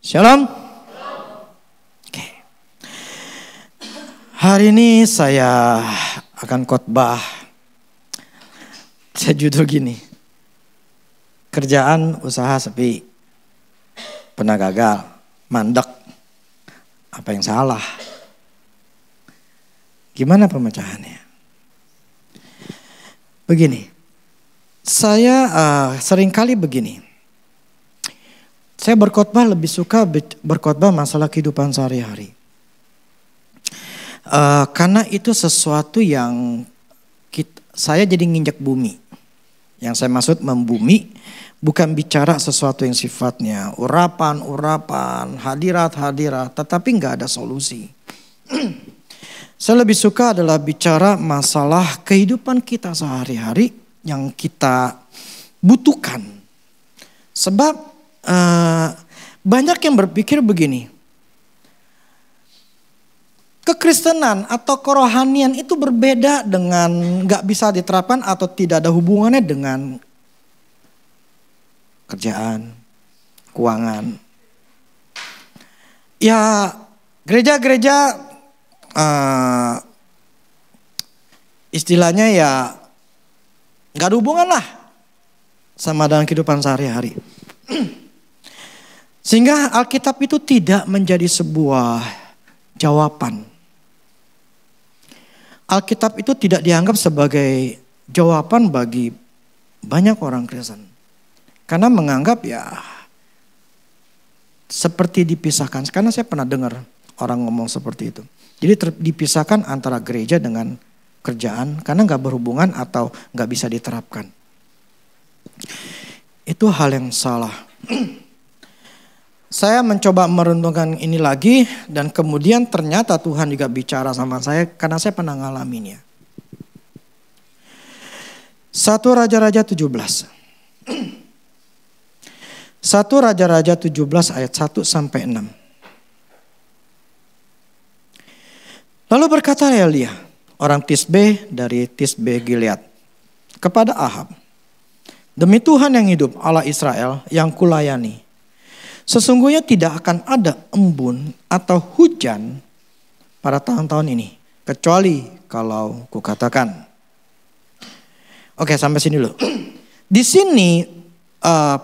Shalom. Oke. Hari ini saya akan khotbah. Saya judul gini. Kerjaan usaha sepi. Pernah gagal, mandek. Apa yang salah? Gimana pemecahannya? Begini. Saya seringkali begini. Saya berkhotbah lebih suka berkhotbah masalah kehidupan sehari-hari. Karena itu sesuatu yang saya jadi nginjak bumi. Yang saya maksud membumi bukan bicara sesuatu yang sifatnya urapan, hadirat, tetapi nggak ada solusi. Saya lebih suka adalah bicara masalah kehidupan kita sehari-hari yang kita butuhkan. Sebab banyak yang berpikir begini. Kekristenan atau kerohanian itu berbeda dengan gak bisa diterapkan atau tidak ada hubungannya dengan kerjaan, keuangan. Ya gereja-gereja istilahnya ya gak ada hubungan lah sama dengan kehidupan sehari-hari. Sehingga Alkitab itu tidak menjadi sebuah jawaban. Alkitab itu tidak dianggap sebagai jawaban bagi banyak orang Kristen. Karena menganggap ya seperti dipisahkan. Karena saya pernah dengar orang ngomong seperti itu. Jadi dipisahkan antara gereja dengan kerjaan karena gak berhubungan atau gak bisa diterapkan. Itu hal yang salah. Saya mencoba merenungkan ini lagi dan kemudian ternyata Tuhan juga bicara sama saya karena saya pernah ngalaminnya. 1 Raja-Raja 17. 1 Raja-Raja 17 ayat 1 sampai 6. Lalu berkata Elia, orang Tisbe dari Tisbe Gilead, kepada Ahab, demi Tuhan yang hidup, Allah Israel yang kulayani, sesungguhnya tidak akan ada embun atau hujan pada tahun-tahun ini. Kecuali kalau kukatakan. Oke, sampai sini dulu. Di sini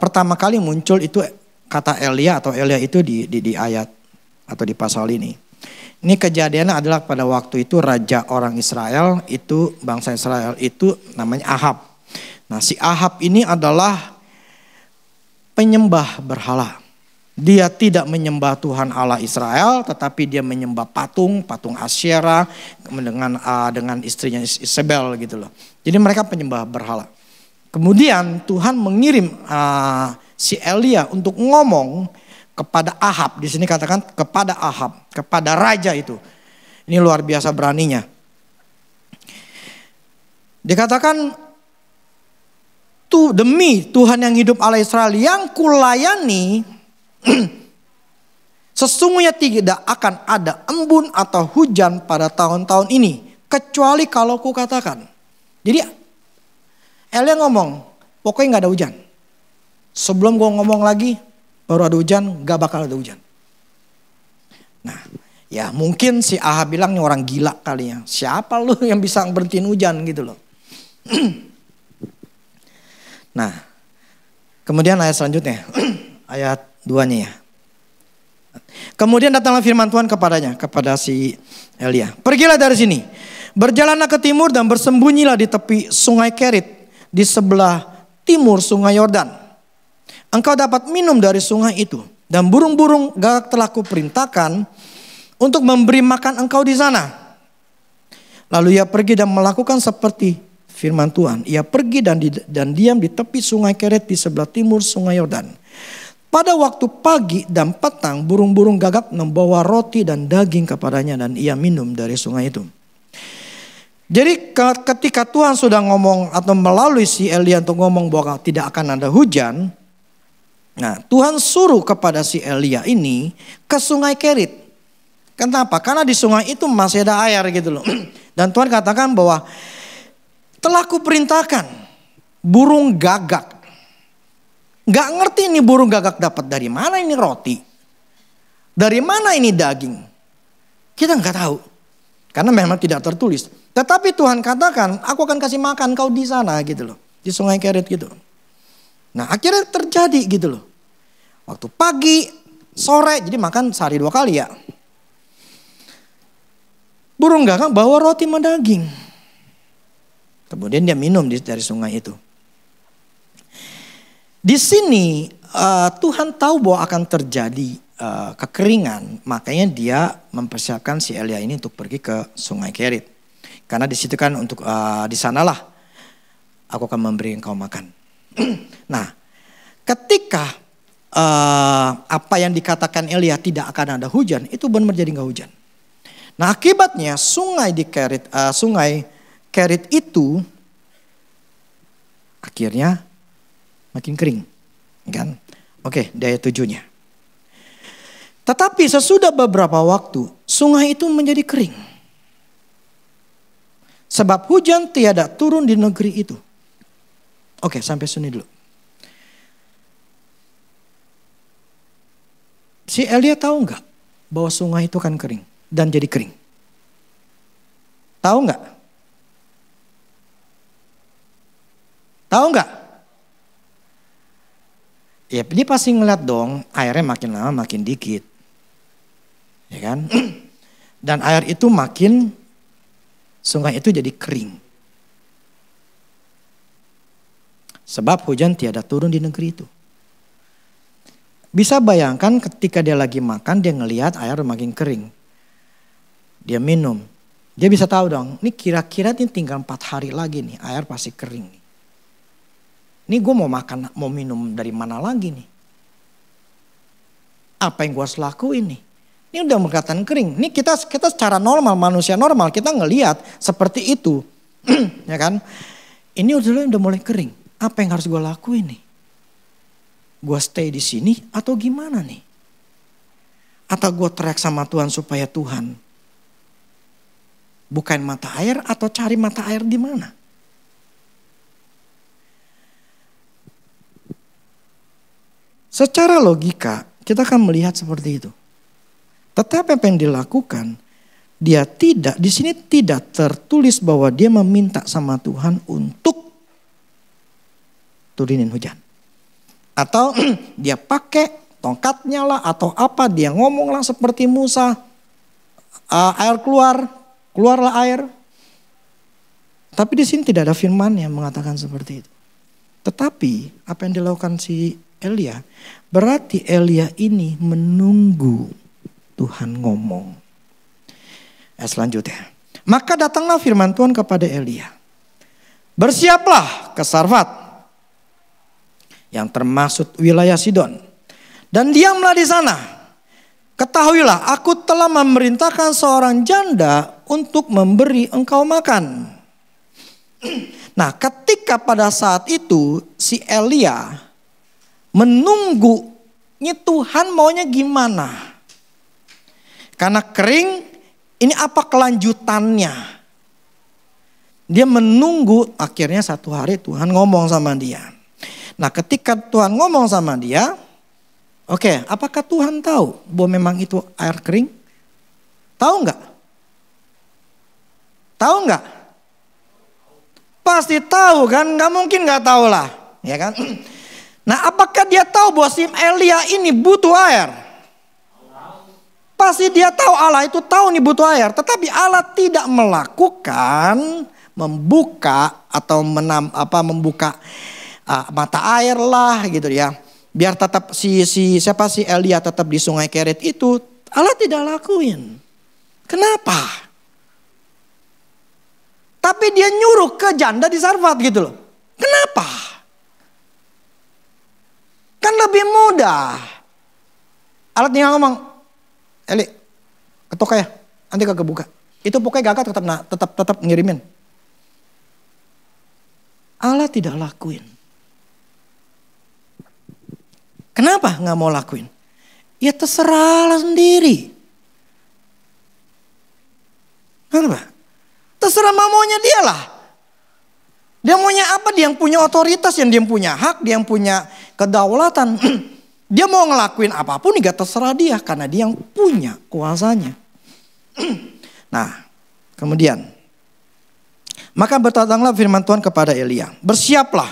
pertama kali muncul itu kata Elia atau Elia itu di ayat atau di pasal ini. Ini kejadiannya adalah pada waktu itu raja orang Israel itu bangsa Israel itu namanya Ahab. Nah si Ahab ini adalah penyembah berhala. Dia tidak menyembah Tuhan Allah Israel, tetapi dia menyembah patung Asyera dengan istrinya Isabel gitu loh. Jadi mereka penyembah berhala. Kemudian Tuhan mengirim si Elia untuk ngomong kepada Ahab. Di sini katakan kepada Ahab, kepada raja itu. Ini luar biasa beraninya. Dikatakan demi Tuhan yang hidup Allah Israel yang kulayani, sesungguhnya tidak akan ada embun atau hujan pada tahun-tahun ini. Kecuali kalau kukatakan. Jadi Elia ngomong, pokoknya gak ada hujan. Sebelum gue ngomong lagi, baru ada hujan, gak bakal ada hujan. Nah ya mungkin si Ahab bilang ini orang gila kali ya. Siapa lu yang bisa berhentiin hujan gitu loh. Nah kemudian ayat selanjutnya. Ayat 2-nya ya. Kemudian datanglah firman Tuhan kepadanya, kepada si Elia. Pergilah dari sini, berjalanlah ke timur dan bersembunyilah di tepi sungai Kerit, di sebelah timur sungai Yordan. Engkau dapat minum dari sungai itu, dan burung-burung gagak telah kuperintahkan untuk memberi makan engkau di sana. Lalu ia pergi dan melakukan seperti firman Tuhan. Ia pergi dan diam di tepi sungai Kerit di sebelah timur sungai Yordan. Pada waktu pagi dan petang burung-burung gagak membawa roti dan daging kepadanya dan ia minum dari sungai itu. Jadi ketika Tuhan sudah ngomong atau melalui si Elia untuk ngomong bahwa tidak akan ada hujan. Nah Tuhan suruh kepada si Elia ini ke sungai Kerit. Kenapa? Karena di sungai itu masih ada air gitu loh. Dan Tuhan katakan bahwa telah kuperintahkan burung gagak. Gak ngerti ini burung gagak dapat dari mana ini roti. Dari mana ini daging? Kita nggak tahu. Karena memang tidak tertulis. Tetapi Tuhan katakan, aku akan kasih makan kau di sana gitu loh. Di Sungai Kerit gitu. Nah akhirnya terjadi gitu loh. Waktu pagi, sore, jadi makan sehari 2 kali ya. Burung gagak bawa roti sama daging. Kemudian dia minum dari sungai itu. Di sini Tuhan tahu bahwa akan terjadi kekeringan, makanya dia mempersiapkan si Elia ini untuk pergi ke Sungai Kerit. Karena di situ kan untuk di sanalah aku akan memberi engkau makan. Nah, ketika apa yang dikatakan Elia tidak akan ada hujan, itu benar jadi nggak hujan. Nah, akibatnya sungai Kerit itu akhirnya makin kering, kan? Oke, daya 7-nya. Tetapi sesudah beberapa waktu, sungai itu menjadi kering. Sebab hujan tiada turun di negeri itu. Oke, sampai sini dulu. Si Elia tahu nggak bahwa sungai itu kan kering dan jadi kering? Tahu nggak? Tahu nggak? Ya dia pasti ngeliat dong, airnya makin lama makin dikit. Ya kan? Dan air itu makin, sungai itu jadi kering. Sebab hujan tiada turun di negeri itu. Bisa bayangkan ketika dia lagi makan, dia ngelihat air makin kering. Dia minum. Dia bisa tahu dong, ini kira-kira ini tinggal 4 hari lagi nih, air pasti kering. Ini gue mau makan, mau minum dari mana lagi nih? Apa yang gue harus lakuin nih? Ini udah berkatan kering. Ini kita secara normal, manusia normal, kita ngelihat seperti itu. Ya kan? Ini udah mulai kering. Apa yang harus gue lakuin nih? Gue stay di sini atau gimana nih? Atau gue teriak sama Tuhan supaya Tuhan bukain mata air atau cari mata air di mana? Secara logika kita akan melihat seperti itu. Tetapi apa yang dilakukan, dia tidak, di sini tidak tertulis bahwa dia meminta sama Tuhan untuk turunin hujan. Atau dia pakai tongkatnya lah atau apa, dia ngomong lah seperti Musa, air keluarlah air. Tapi di sini tidak ada firman yang mengatakan seperti itu. Tetapi apa yang dilakukan si Elia, berarti Elia ini menunggu Tuhan ngomong. Selanjutnya, maka datanglah firman Tuhan kepada Elia. Bersiaplah ke Sarfat, yang termasuk wilayah Sidon, dan diamlah di sana. Ketahuilah, aku telah memerintahkan seorang janda untuk memberi engkau makan. Nah, ketika pada saat itu si Elia menunggu, ini Tuhan maunya gimana? Karena kering, ini apa kelanjutannya? Dia menunggu, akhirnya satu hari Tuhan ngomong sama dia. Nah ketika Tuhan ngomong sama dia, oke, apakah Tuhan tahu bahwa memang itu air kering? Tahu nggak? Tahu nggak? Pasti tahu kan, nggak mungkin nggak tahu lah, ya kan? Nah apakah dia tahu bahwa si Elia ini butuh air? Pasti dia tahu, Allah itu tahu nih butuh air. Tetapi Allah tidak melakukan membuka atau membuka mata air lah gitu ya. Biar tetap si Elia tetap di Sungai Kerit itu, Allah tidak lakuin. Kenapa? Tapi dia nyuruh ke janda di Sarfat gitu loh. Kenapa? Kan lebih mudah. Allah tinggal ngomong, Eli, ketok ya, nanti kagak buka. Itu pokoknya gagak tetap ngirimin. Allah tidak lakuin. Kenapa nggak mau lakuin? Ya terserah sendiri. Kenapa? Terserah maunya dia lah. Dia maunya apa? Dia yang punya otoritas, yang dia punya hak, dia yang punya kedaulatan. Dia mau ngelakuin apapun juga terserah dia karena dia yang punya kuasanya. Nah, kemudian maka berdatanglah firman Tuhan kepada Elia, bersiaplah,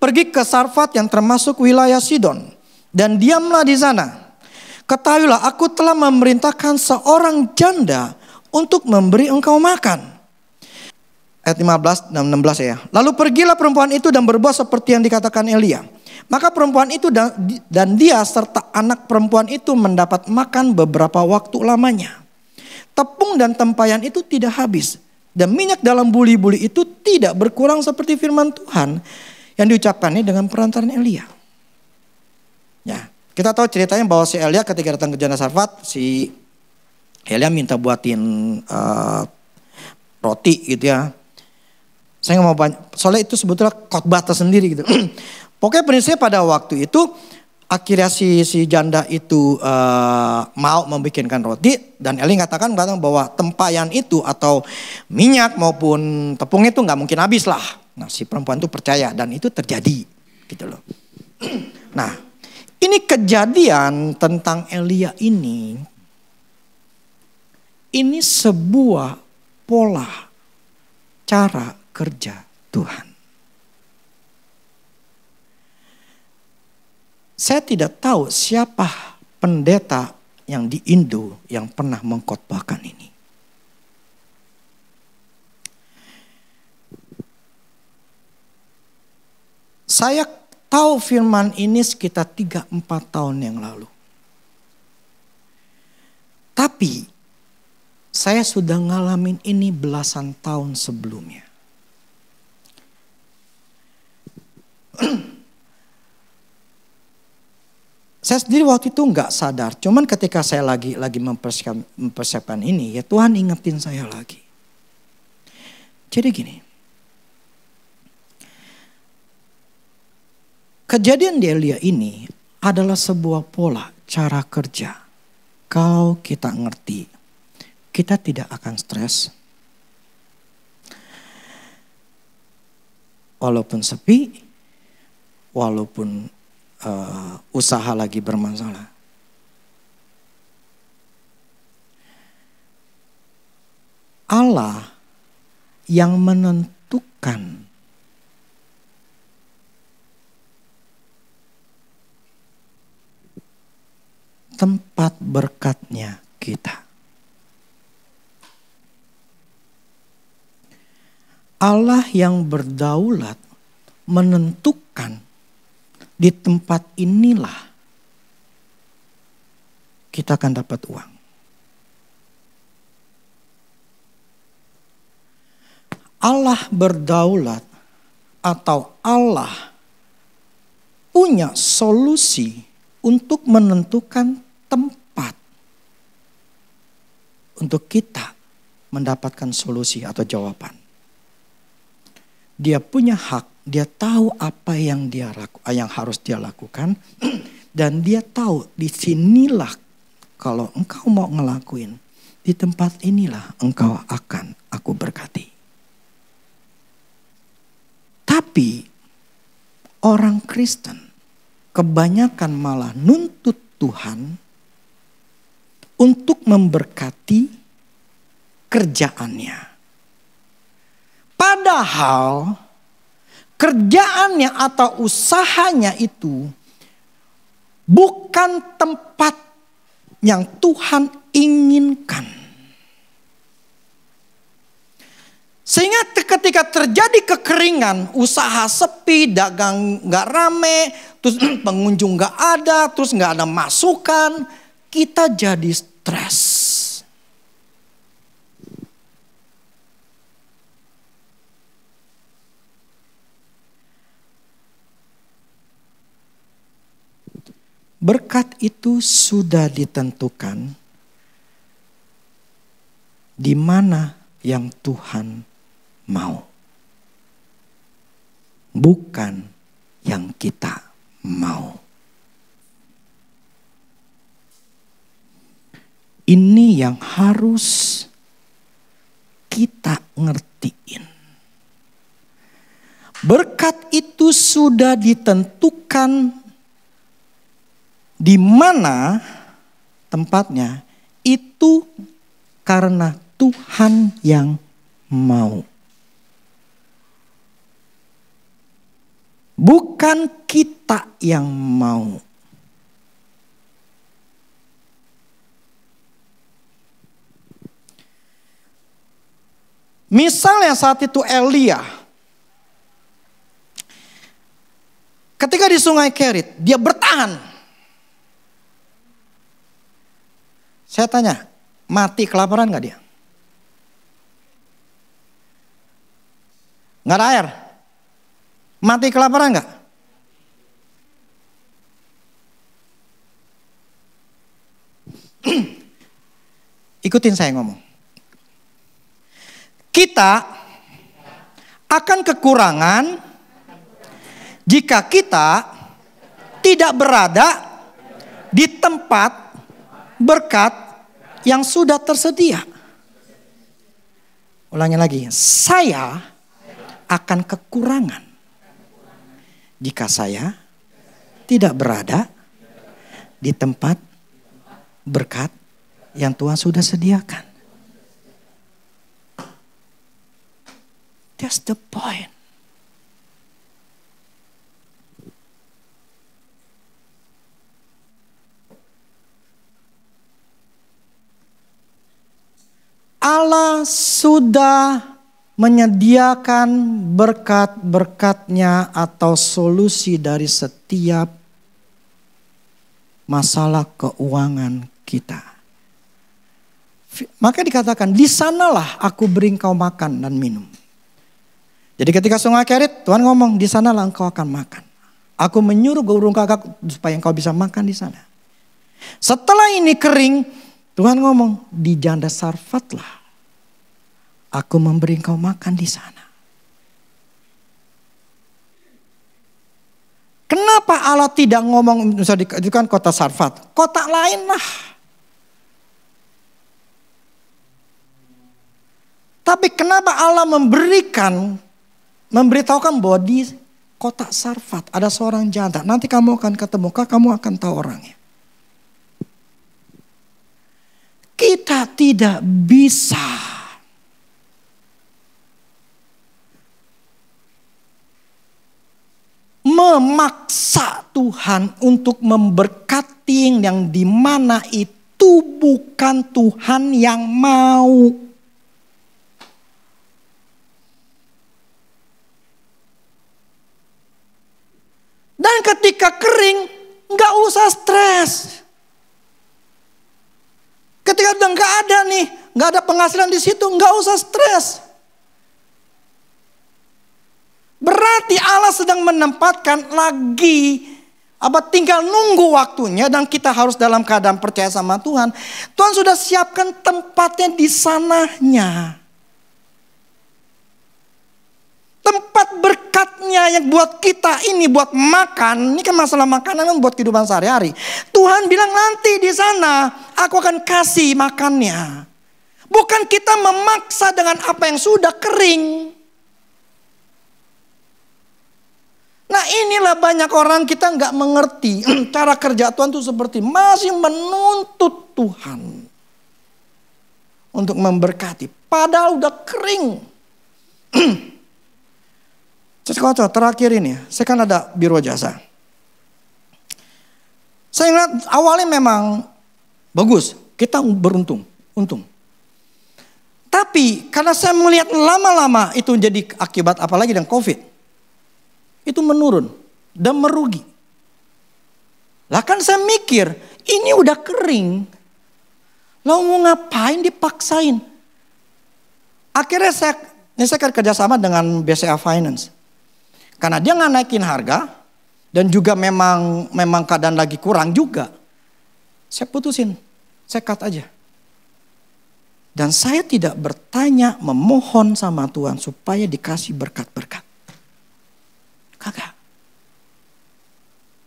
pergi ke Sarfat yang termasuk wilayah Sidon, dan diamlah di sana. Ketahuilah, aku telah memerintahkan seorang janda untuk memberi engkau makan. Ayat 15 dan 16 ya. Lalu pergilah perempuan itu dan berbuat seperti yang dikatakan Elia. Maka perempuan itu dan dia serta anak perempuan itu mendapat makan beberapa waktu lamanya. Tepung dan tempayan itu tidak habis. Dan minyak dalam buli-buli itu tidak berkurang seperti firman Tuhan yang diucapkannya dengan perantaran Elia. Ya, kita tahu ceritanya bahwa si Elia ketika datang ke janda Sarfat, si Elia minta buatin roti gitu ya. Saya nggak mau banyak, soalnya itu sebetulnya khotbah tersendiri gitu. Pokoknya prinsipnya pada waktu itu akhirnya si janda itu mau membikinkan roti, dan Eli katakan bahwa tempayan itu atau minyak maupun tepung itu nggak mungkin habis lah. Nah, si perempuan itu percaya dan itu terjadi gitu loh. Nah, ini kejadian tentang Elia ini sebuah pola cara kerja Tuhan. Saya tidak tahu siapa pendeta yang di Indo yang pernah mengkhotbahkan ini. Saya tahu firman ini sekitar 3-4 tahun yang lalu. Tapi saya sudah ngalamin ini belasan tahun sebelumnya. Saya sendiri waktu itu nggak sadar. Cuman ketika saya lagi mempersiapkan ini, ya Tuhan ingetin saya lagi. Jadi gini. Kejadian di Elia ini adalah sebuah pola cara kerja. Kalau kita ngerti, kita tidak akan stres. Walaupun sepi, walaupun usaha lagi bermasalah. Allah yang menentukan tempat berkatnya kita. Allah yang berdaulat menentukan di tempat inilah kita akan dapat uang. Allah berdaulat atau Allah punya solusi untuk menentukan tempat untuk kita mendapatkan solusi atau jawaban. Dia punya hak. Dia tahu apa yang harus dia lakukan, dan dia tahu di sinilah kalau engkau mau ngelakuin, di tempat inilah engkau akan aku berkati. Tapi orang Kristen kebanyakan malah nuntut Tuhan untuk memberkati kerjaannya. Padahal kerjaannya atau usahanya itu bukan tempat yang Tuhan inginkan. Sehingga ketika terjadi kekeringan, usaha sepi, dagang gak rame, terus pengunjung gak ada, terus gak ada masukan, kita jadi stres. Berkat itu sudah ditentukan di mana yang Tuhan mau. Bukan yang kita mau. Ini yang harus kita ngertiin. Berkat itu sudah ditentukan Di mana tempatnya itu karena Tuhan yang mau. Bukan kita yang mau. Misalnya saat itu Elia, ketika di Sungai Kerit, dia bertahan. Saya tanya, mati kelaparan gak dia? Gak ada air? Mati kelaparan gak? Ikutin saya ngomong. Kita akan kekurangan jika kita tidak berada di tempat berkat yang sudah tersedia. Ulangi lagi, saya akan kekurangan jika saya tidak berada di tempat berkat yang Tuhan sudah sediakan. That's the point. Allah sudah menyediakan berkat-berkatnya atau solusi dari setiap masalah keuangan kita. Maka dikatakan, di sanalah aku beri engkau makan dan minum. Jadi ketika Sungai Kerit, Tuhan ngomong, di sanalah engkau akan makan. Aku menyuruh burung gagak supaya engkau bisa makan di sana. Setelah ini kering, Tuhan ngomong, di janda Sarfatlah aku memberi engkau makan di sana. Kenapa Allah tidak ngomong, misalnya itu kan kota Sarfat, kota lain lah. Tapi kenapa Allah memberitahukan bahwa di kota Sarfat ada seorang janda. Nanti kamu akan ketemu, kamu akan tahu orangnya. Kita tidak bisa memaksa Tuhan untuk memberkati yang dimana itu bukan Tuhan yang mau. Dan ketika kering, gak usah stres. Ketika udah gak ada nih, gak ada penghasilan di situ, gak usah stres. Berarti Allah sedang menempatkan lagi, tinggal nunggu waktunya dan kita harus dalam keadaan percaya sama Tuhan. Tuhan sudah siapkan tempatnya di sananya. Tempat berkatnya yang buat kita ini buat makan, ini kan masalah makanan kan buat kehidupan sehari-hari. Tuhan bilang nanti di sana aku akan kasih makannya. Bukan kita memaksa dengan apa yang sudah kering. Nah inilah banyak orang kita nggak mengerti cara kerja Tuhan itu seperti masih menuntut Tuhan untuk memberkati. Padahal udah kering. Terakhir ini, saya kan ada biro jasa. Saya ingat awalnya memang bagus, kita beruntung, untung. Tapi karena saya melihat lama-lama itu jadi akibat apalagi dengan COVID. Itu menurun dan merugi. Lah kan saya mikir, ini udah kering. Lalu mau ngapain dipaksain? Akhirnya saya kan kerjasama dengan BCA Finance. Karena dia nggak naikin harga dan juga memang keadaan lagi kurang juga. Saya putusin, saya cut aja. Dan saya tidak bertanya, memohon sama Tuhan supaya dikasih berkat-berkat. Kagak.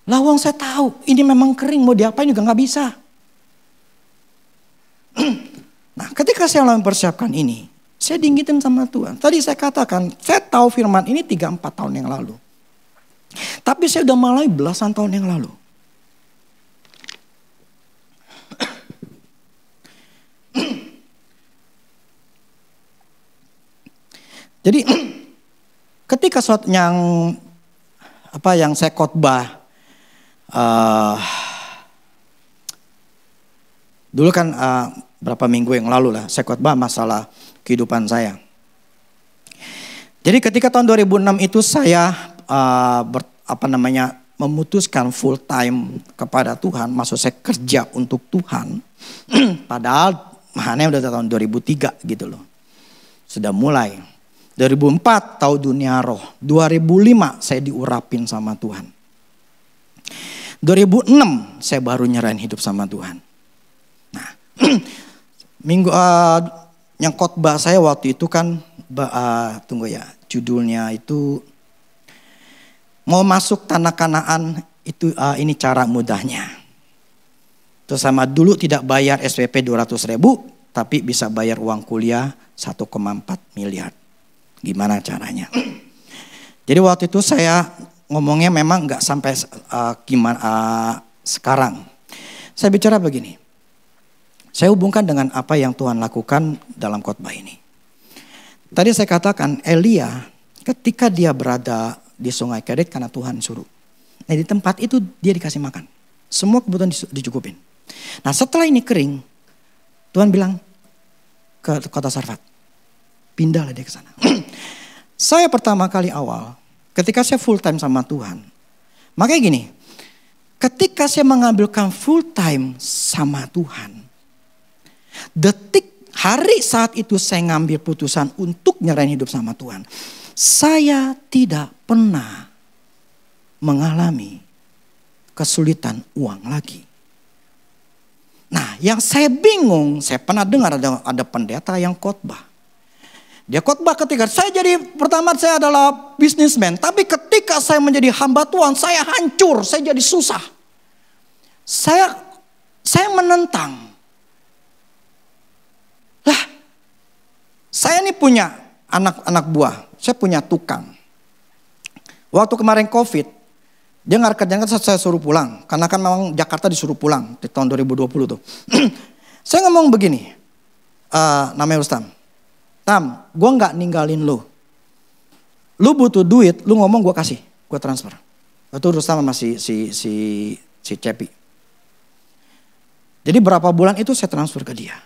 Lawang saya tahu ini memang kering, mau diapain juga nggak bisa. Nah ketika saya mempersiapkan ini, saya diingetin sama Tuhan. Tadi saya katakan, saya tahu firman ini 3-4 tahun yang lalu. Tapi saya udah mulai belasan tahun yang lalu. Jadi ketika suatu yang saya khotbah, dulu kan berapa minggu yang lalu lah saya khotbah masalah kehidupan saya. Jadi ketika tahun 2006 itu saya memutuskan full time kepada Tuhan, maksud saya kerja untuk Tuhan. Padahal mahanya udah tahun 2003 gitu loh. Sudah mulai. 2004 tahu dunia roh. 2005 saya diurapin sama Tuhan. 2006 saya baru nyerahin hidup sama Tuhan. Nah, yang khotbah saya waktu itu kan judulnya itu mau masuk tanah Kanaan itu ini cara mudahnya. Terus sama dulu tidak bayar SPP 200.000 tapi bisa bayar uang kuliah 1,4 miliar. Gimana caranya? Jadi waktu itu saya ngomongnya memang nggak sampai sekarang. Saya bicara begini. Saya hubungkan dengan apa yang Tuhan lakukan dalam khotbah ini. Tadi saya katakan Elia ketika dia berada di Sungai Kerit karena Tuhan suruh. Nah di tempat itu dia dikasih makan. Semua kebutuhan dicukupin. Nah setelah ini kering, Tuhan bilang ke kota Sarfat. Pindahlah dia ke sana. Saya pertama kali awal, ketika saya full time sama Tuhan. Makanya gini, ketika saya mengambilkan full time sama Tuhan. Hari saat itu saya ngambil putusan untuk nyerahin hidup sama Tuhan. Saya tidak pernah mengalami kesulitan uang lagi. Nah yang saya bingung, saya pernah dengar ada pendeta yang khotbah. Dia khotbah ketika pertama saya adalah bisnismen. Tapi ketika saya menjadi hamba Tuhan, saya hancur, saya jadi susah. Saya menentang. Lah, saya ini punya anak buah, saya punya tukang. Waktu kemarin COVID, dia nggak kerjaan saya suruh pulang. Karena kan memang Jakarta disuruh pulang di tahun 2020 tuh. Saya ngomong begini, namanya Rustam. Tam, gue gak ninggalin lo. Lu butuh duit, lu ngomong gue kasih, gue transfer. Itu Rustam sama si Cepi. Jadi berapa bulan itu saya transfer ke dia.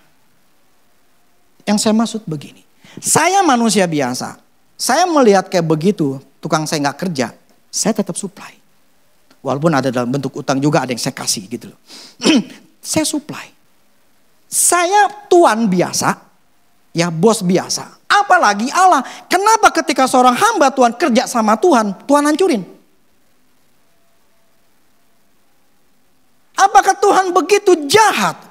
Yang saya maksud begini, saya manusia biasa. Saya melihat kayak begitu, tukang saya gak kerja, saya tetap supply. Walaupun ada dalam bentuk utang juga ada yang saya kasih gitu loh. Saya supply. Saya tuan biasa. Ya bos biasa. Apalagi Allah. Kenapa ketika seorang hamba Tuhan kerja sama Tuhan, Tuhan hancurin? Apakah Tuhan begitu jahat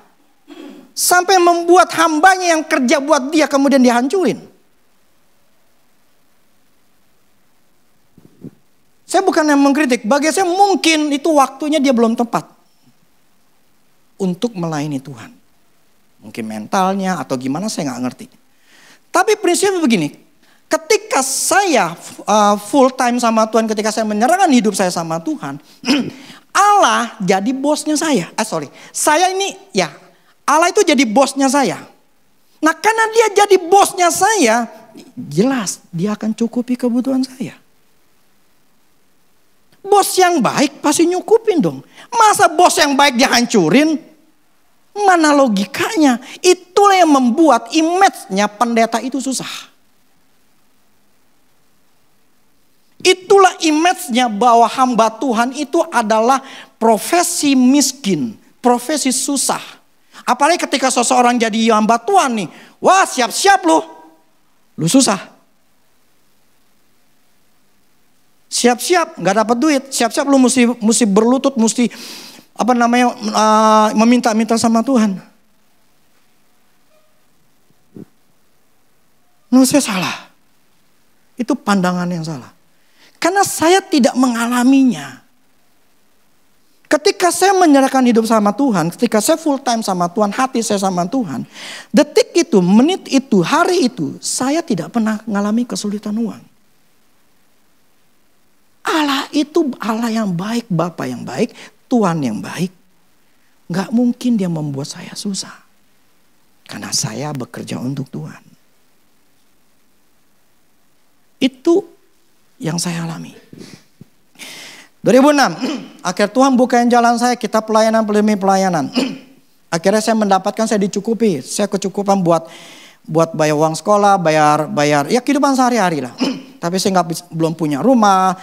sampai membuat hambanya yang kerja buat dia kemudian dihancurin? Saya bukan yang mengkritik. Bagi saya mungkin itu waktunya dia belum tepat untuk melayani Tuhan. Mungkin mentalnya atau gimana saya gak ngerti. Tapi prinsipnya begini. Ketika saya full time sama Tuhan. Ketika saya menyerahkan hidup saya sama Tuhan. Allah jadi bosnya saya. Saya ini ya. Allah itu jadi bosnya saya. Nah karena dia jadi bosnya saya. Jelas dia akan cukupi kebutuhan saya. Bos yang baik pasti nyukupin dong. Masa bos yang baik dihancurin? Mana logikanya? Itulah yang membuat image-nya pendeta itu susah. Itulah image-nya bahwa hamba Tuhan itu adalah profesi miskin, profesi susah. Apalagi ketika seseorang jadi hamba Tuhan nih, wah siap-siap lu susah. Siap-siap nggak dapat duit, siap-siap lu mesti berlutut, mesti meminta-minta sama Tuhan. Menurut saya salah. Itu pandangan yang salah. Karena saya tidak mengalaminya. Ketika saya menyerahkan hidup sama Tuhan, ketika saya full time sama Tuhan, hati saya sama Tuhan, detik itu, menit itu, hari itu, saya tidak pernah mengalami kesulitan uang. Allah itu Allah yang baik, Bapa yang baik, Tuhan yang baik. Gak mungkin dia membuat saya susah. Karena saya bekerja untuk Tuhan. Itu yang saya alami. 2006, akhir Tuhan bukain jalan saya, kita pelayanan demi pelayanan. Akhirnya saya mendapatkan, saya dicukupi, saya kecukupan buat bayar uang sekolah, bayar ya kehidupan sehari-hari lah. Tapi saya belum punya rumah.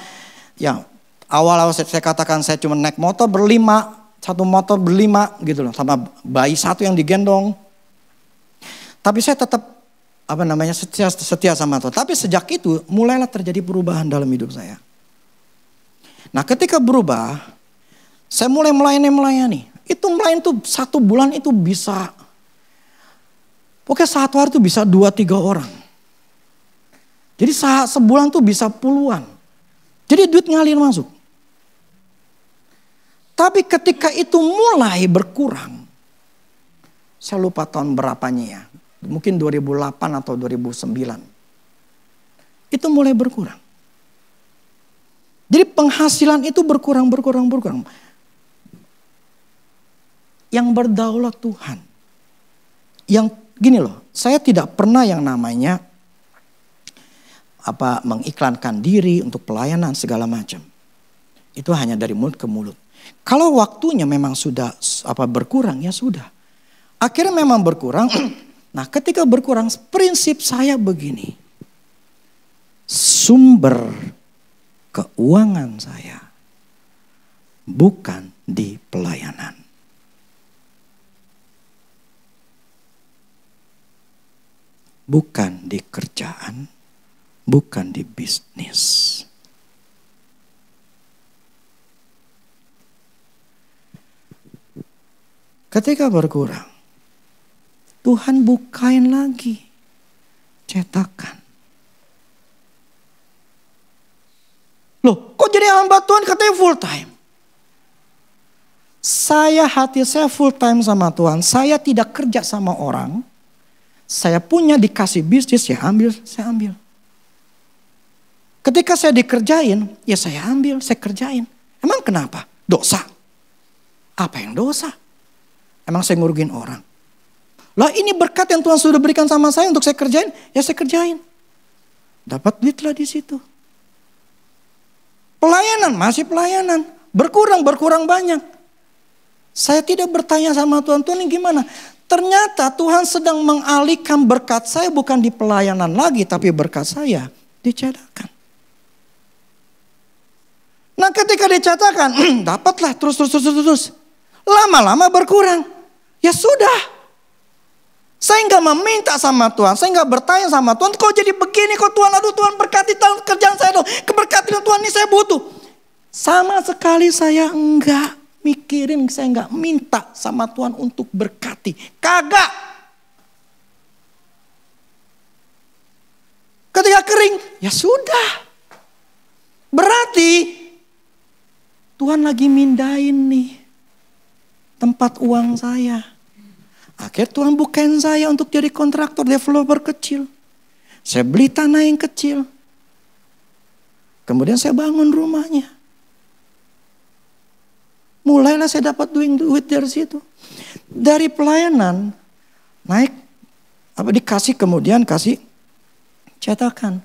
Ya awal-awal saya katakan saya cuma naik motor berlima, satu motor berlima gitu loh, sama bayi satu yang digendong. Tapi saya tetap setia sama Tuhan. Tapi sejak itu mulailah terjadi perubahan dalam hidup saya. Nah ketika berubah, saya mulai melayani. Itu melayani tuh 1 bulan itu bisa, pokoknya satu hari tuh bisa 2-3 orang. Jadi sebulan tuh bisa puluhan. Jadi duit ngalir masuk. Tapi ketika itu mulai berkurang, saya lupa tahun berapanya ya. Mungkin 2008 atau 2009. Itu mulai berkurang. Jadi penghasilan itu berkurang. Yang berdaulat Tuhan. Yang gini loh, saya tidak pernah yang namanya mengiklankan diri untuk pelayanan segala macam. Itu hanya dari mulut ke mulut. Kalau waktunya memang sudah berkurang, ya sudah. Akhirnya memang berkurang. Nah ketika berkurang, prinsip saya begini. Sumber keuangan saya bukan di pelayanan. Bukan di kerjaan, bukan di bisnis. Ketika berkurang, Tuhan bukain lagi cetakan. Loh, kok jadi hamba Tuhan katanya full time? Hati saya full time sama Tuhan. Saya tidak kerja sama orang. Saya punya dikasih bisnis, saya ambil. Ketika saya dikerjain, ya saya ambil, saya kerjain. Emang kenapa? Dosa. Apa yang dosa? Emang saya ngurugin orang? Lah ini berkat yang Tuhan sudah berikan sama saya untuk saya kerjain, ya saya kerjain. Dapat duit lah di situ. Pelayanan, masih pelayanan. Berkurang banyak. Saya tidak bertanya sama Tuhan, Tuhan ini gimana? Ternyata Tuhan sedang mengalihkan berkat saya bukan di pelayanan lagi, tapi berkat saya dicetakan. Nah ketika dicetakan, dapatlah terus. Lama-lama berkurang. Ya sudah. Saya nggak meminta sama Tuhan, saya nggak bertanya sama Tuhan, kok jadi begini kok Tuhan, aduh Tuhan berkati kerjaan saya dong, keberkatian Tuhan ini saya butuh. Sama sekali saya enggak mikirin, saya enggak minta sama Tuhan untuk berkati, kagak. Ketika kering, ya sudah. Berarti Tuhan lagi mindahin nih tempat uang saya. Akhirnya Tuhan bukain saya untuk jadi kontraktor developer kecil. Saya beli tanah yang kecil. Kemudian saya bangun rumahnya. Mulailah saya dapat duit dari situ. Dari pelayanan naik dikasih cetakan.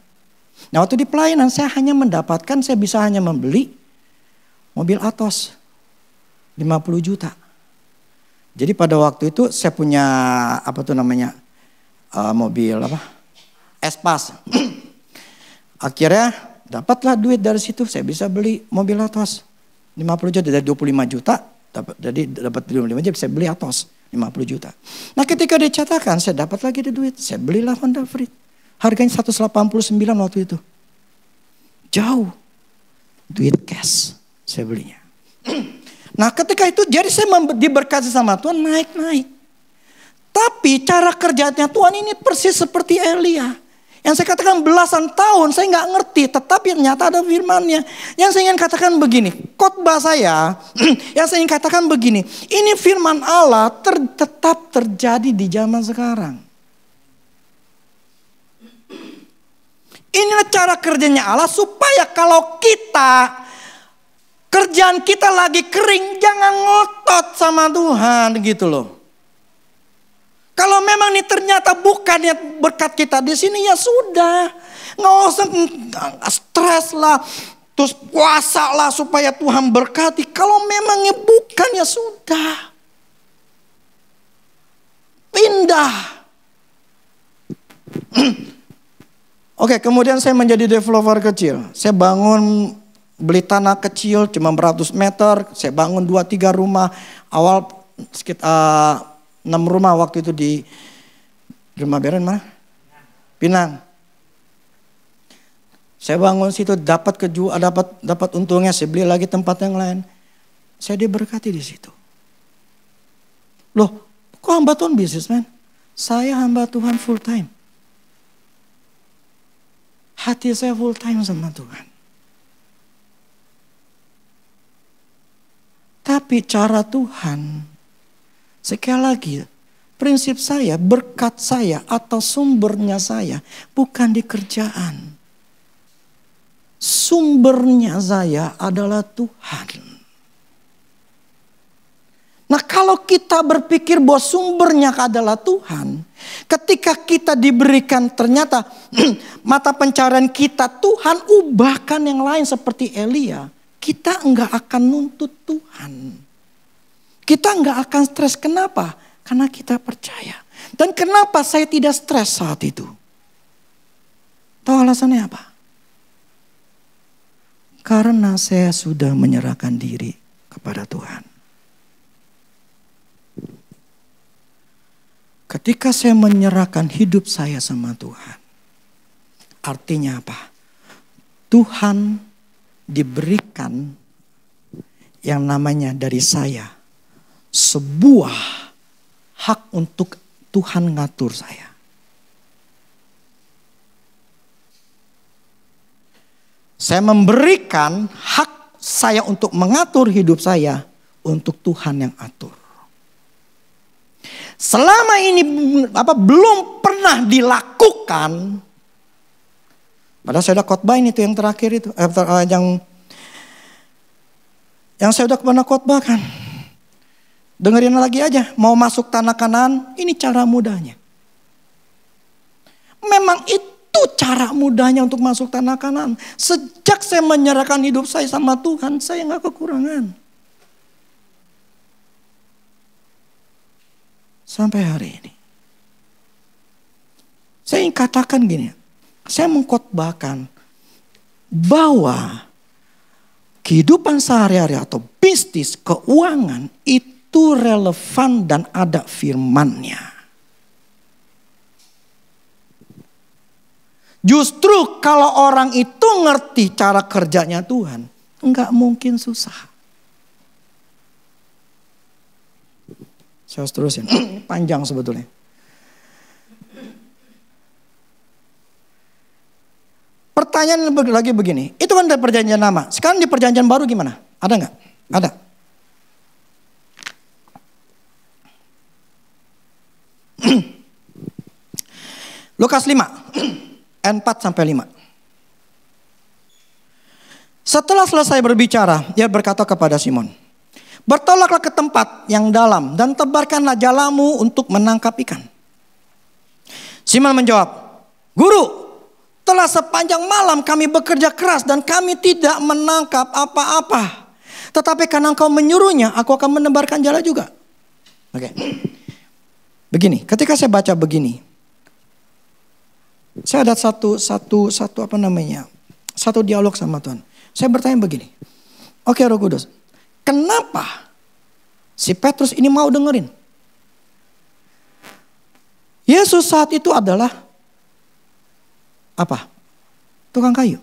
Nah waktu di pelayanan saya hanya mendapatkan, saya bisa hanya membeli mobil Atos 50 juta. Jadi pada waktu itu saya punya mobil Espas. Akhirnya dapatlah duit dari situ, saya bisa beli mobil Atos 50 juta dari 25 juta. Dapat 25 juta saya beli Atos 50 juta. Nah ketika dicetakan saya dapat lagi duit, saya belilah Honda Freed. Harganya 189 waktu itu. Jauh. Duit cash saya belinya. Nah ketika itu jadi saya diberkati sama Tuhan naik. Tapi cara kerjanya Tuhan ini persis seperti Elia. Yang saya katakan belasan tahun saya nggak ngerti. Tetapi ternyata ada firmannya. Yang saya ingin katakan begini. Khotbah saya. Yang saya ingin katakan begini. Ini firman Allah tetap terjadi di zaman sekarang. Inilah cara kerjanya Allah supaya kalau kerjaan kita lagi kering, jangan ngotot sama Tuhan gitu loh. Kalau memang ini ternyata bukannya berkat kita di sini, ya sudah. Nggak usah stres lah, terus puasa lah supaya Tuhan berkati. Kalau memangnya bukan, ya sudah. Pindah. Oke, kemudian saya menjadi developer kecil. Saya bangun, beli tanah kecil cuma beratus meter. Saya bangun 2-3 rumah. Awal sekitar 6 rumah waktu itu di rumah Beren mana? Pinang. Saya bangun situ, dapat untungnya. Saya beli lagi tempat yang lain. Saya diberkati di situ. Loh, kok hamba Tuhan businessman? Saya hamba Tuhan full time. Hati saya full time sama Tuhan. Tapi cara Tuhan, sekali lagi, prinsip saya, berkat saya atau sumbernya saya bukan di kerjaan. Sumbernya saya adalah Tuhan. Nah, kalau kita berpikir bahwa sumbernya adalah Tuhan, ketika kita diberikan ternyata mata pencarian kita Tuhan, ubahkan yang lain seperti Elia, kita enggak akan nuntut Tuhan. Kita enggak akan stres. Kenapa? Karena kita percaya. Dan kenapa saya tidak stres saat itu? Tahu alasannya apa? Karena saya sudah menyerahkan diri kepada Tuhan. Ketika saya menyerahkan hidup saya sama Tuhan, artinya apa? Tuhan diberikan yang namanya dari saya sebuah hak untuk Tuhan ngatur saya. Saya memberikan hak saya untuk mengatur hidup saya untuk Tuhan yang atur. Selama ini belum pernah dilakukan. Padahal saya udah khotbah ini tuh yang terakhir itu. Yang saya udah pernah khotbahkan. Dengerin lagi aja. Mau masuk tanah Kanaan, ini cara mudahnya. Memang itu cara mudahnya untuk masuk tanah Kanaan. Sejak saya menyerahkan hidup saya sama Tuhan, saya gak kekurangan. Sampai hari ini. Saya ingin katakan gini. Saya mengkhotbahkan bahwa kehidupan sehari-hari atau bisnis, keuangan itu relevan dan ada firman-Nya. Justru kalau orang itu ngerti cara kerjanya Tuhan, enggak mungkin susah. Saya harus terusin, panjang sebetulnya. Pertanyaan lagi begini, itu kan dari perjanjian lama. Sekarang di perjanjian baru gimana? Ada nggak? Ada. Lukas 5, ayat 4 sampai 5. Setelah selesai berbicara, dia berkata kepada Simon, bertolaklah ke tempat yang dalam dan tebarkanlah jalamu untuk menangkap ikan. Simon menjawab, Guru, telah sepanjang malam kami bekerja keras dan kami tidak menangkap apa-apa. Tetapi karena engkau menyuruhnya, aku akan menebarkan jala juga. Oke. Begini, ketika saya baca begini, saya ada satu dialog sama Tuhan. Saya bertanya begini, oke Roh Kudus, kenapa si Petrus ini mau dengerin? Yesus saat itu adalah apa? Tukang kayu.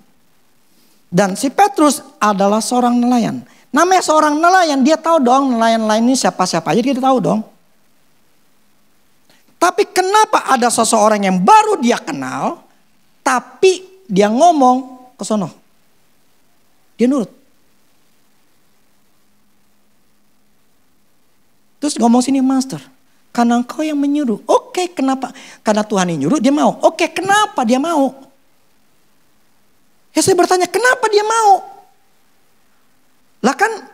Dan si Petrus adalah seorang nelayan. Namanya seorang nelayan, dia tahu dong nelayan-nelayan ini siapa-siapa aja, dia tahu dong. Tapi kenapa ada seseorang yang baru dia kenal, tapi dia ngomong ke sono? Dia nurut. Terus ngomong sini, Master, karena engkau yang menyuruh. Oke, kenapa? Karena Tuhan yang nyuruh, dia mau. Oke, kenapa dia mau? Ya saya bertanya, kenapa dia mau? Lah kan,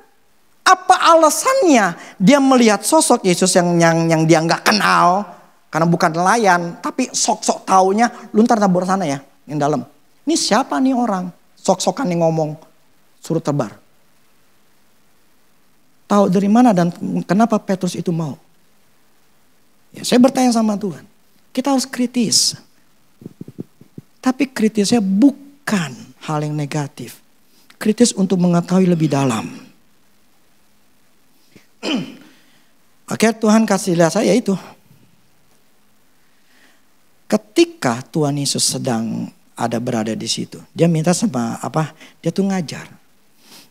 apa alasannya dia melihat sosok Yesus yang dia nggak kenal? Karena bukan nelayan, tapi sok-sok taunya, lu ntar tabur sana ya, yang dalam. Ini siapa nih orang? Sok-sokan nih ngomong, suruh tebar. Tahu dari mana dan kenapa Petrus itu mau? Ya, saya bertanya sama Tuhan, kita harus kritis. Tapi kritisnya bukan hal yang negatif. Kritis untuk mengetahui lebih dalam. Akhirnya Tuhan kasih lihat saya itu. Ketika Tuhan Yesus sedang berada di situ, dia minta sama dia tuh ngajar.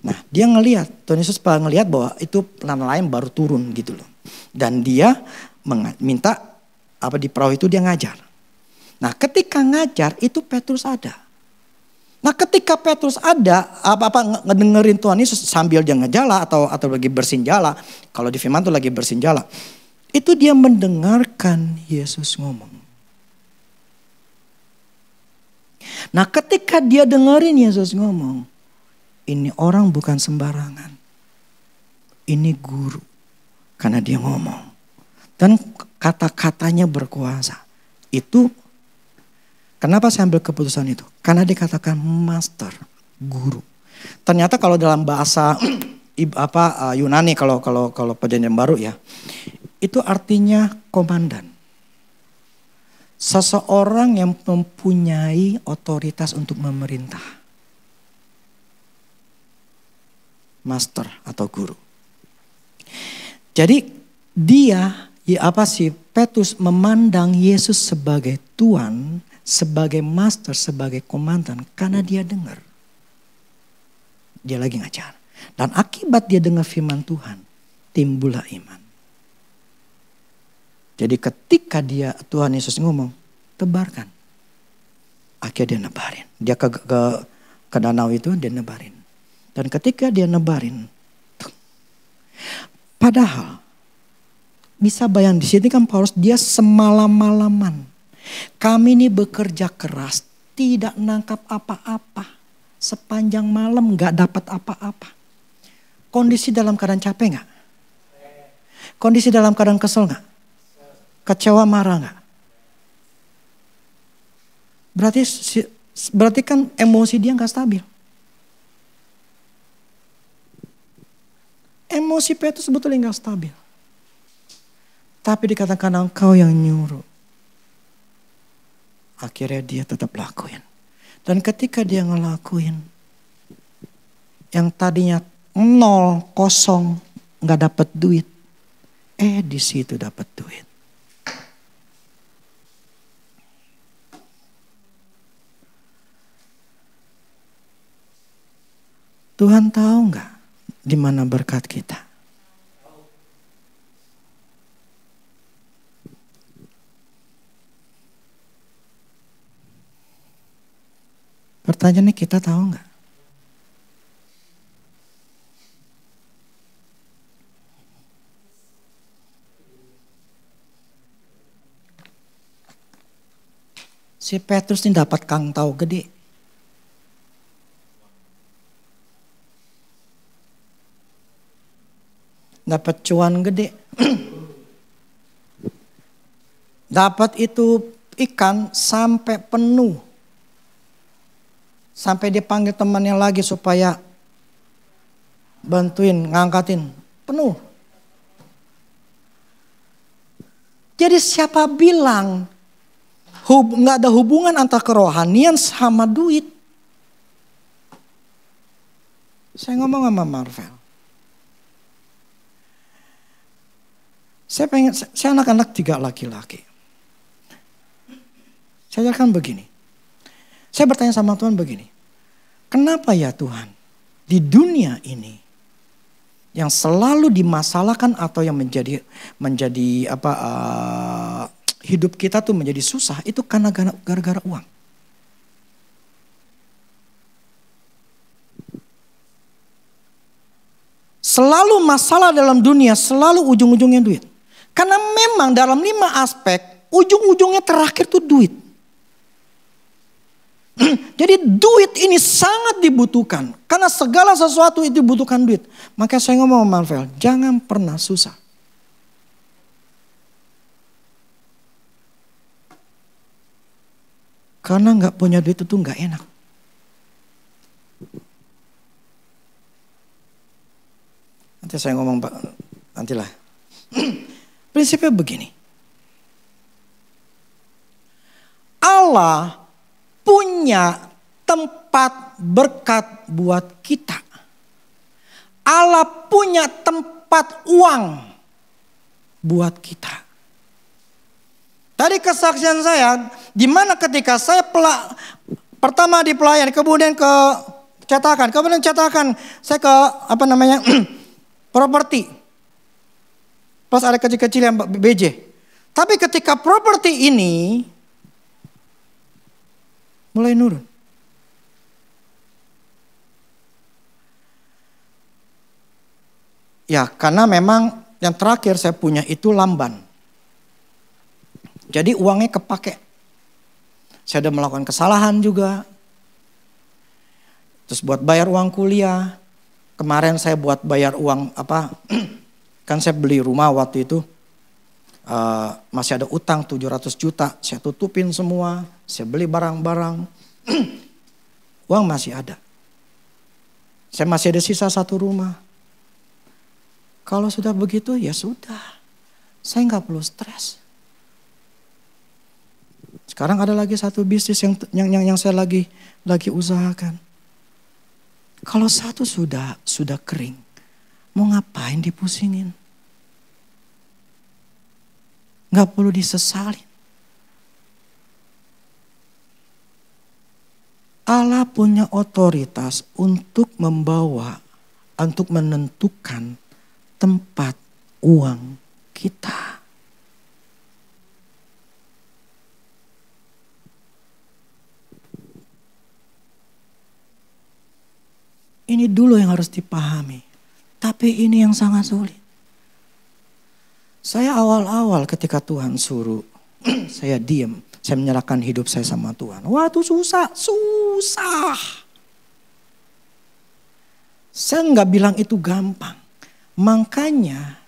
Nah, dia ngelihat, Tuhan Yesus ngelihat bahwa itu nelayan baru turun gitu loh. Dan dia minta di perahu itu dia ngajar. Nah, ketika ngajar itu Petrus ada. Nah, ketika Petrus ada ngedengerin Tuhan Yesus sambil dia ngejala atau lagi bersin jala. Kalau di firman itu lagi bersin jala. Itu dia mendengarkan Yesus ngomong. Nah, ketika dia dengerin Yesus ngomong, ini orang bukan sembarangan. Ini guru. Karena dia ngomong. Dan kata-katanya berkuasa. Itu kenapa saya ambil keputusan itu? Karena dikatakan master, guru. Ternyata kalau dalam bahasa Yunani kalau perjanjian baru ya, itu artinya komandan. Seseorang yang mempunyai otoritas untuk memerintah. Master atau guru. Jadi dia Petrus memandang Yesus sebagai Tuhan, sebagai master, sebagai komandan karena dia dengar. Dia lagi ngajar. Dan akibat dia dengar firman Tuhan, timbullah iman. Jadi ketika Tuhan Yesus ngomong, tebarkan. Akhirnya dia nebarin. Dia ke danau itu dia nebarin. Dan ketika dia nebarin, padahal bisa bayang di sini kan Paulus dia semalam-malaman. Kami ini bekerja keras, tidak nangkap apa-apa. Sepanjang malam gak dapat apa-apa. Kondisi dalam keadaan capek gak? Kondisi dalam keadaan kesel gak? Kecewa, marah gak? Berarti kan emosi dia gak stabil. Emosi Petrus sebetulnya gak stabil. Tapi dikatakan engkau yang nyuruh. Akhirnya dia tetap lakuin. Dan ketika dia ngelakuin, yang tadinya 0, kosong, gak dapat duit. Di situ dapat duit. Tuhan tahu gak di mana berkat kita? Pertanyaannya kita tahu nggak? Si Petrus ini dapat kangtau gede. Dapat cuan gede. Dapat itu ikan sampai penuh. Sampai dia panggil temannya lagi supaya bantuin ngangkatin. Penuh. Jadi siapa bilang gak ada hubungan antara kerohanian sama duit? Saya ngomong sama Marvel. Saya anak-anak 3 laki-laki. Saya akan begini. Saya bertanya sama Tuhan begini. Kenapa ya Tuhan di dunia ini yang selalu dimasalahkan atau yang menjadi hidup kita tuh menjadi susah itu karena gara-gara uang. Selalu masalah dalam dunia selalu ujung-ujungnya duit. Karena memang dalam 5 aspek ujung-ujungnya terakhir tuh duit. Jadi duit ini sangat dibutuhkan. Karena segala sesuatu itu dibutuhkan duit. Maka saya ngomong sama Marvel, jangan pernah susah. Karena nggak punya duit itu nggak enak. Nanti saya ngomong Pak, nantilah. Prinsipnya begini. Allah punya tempat berkat buat kita. Allah punya tempat uang buat kita. Tadi kesaksian saya, di mana ketika saya pertama di pelayan, kemudian ke cetakan, saya ke properti. Plus ada kecil-kecil yang BJ. Tapi ketika properti ini mulai nurun. Ya, karena memang yang terakhir saya punya itu lamban. Jadi uangnya kepake. Saya udah melakukan kesalahan juga. Terus buat bayar uang kuliah. Kemarin saya buat bayar uang kan saya beli rumah waktu itu. Masih ada utang 700 juta. Saya tutupin semua. Saya beli barang-barang. Uang masih ada. Saya masih ada sisa satu rumah. Kalau sudah begitu ya sudah. Saya nggak perlu stres. Sekarang ada lagi satu bisnis yang saya lagi usahakan. Kalau satu sudah kering, mau ngapain dipusingin? Nggak perlu disesalin. Allah punya otoritas untuk menentukan tempat uang kita. Ini dulu yang harus dipahami. Tapi ini yang sangat sulit. Saya awal-awal ketika Tuhan suruh, saya diam. Saya menyerahkan hidup saya sama Tuhan. Wah itu susah. Saya nggak bilang itu gampang. Makanya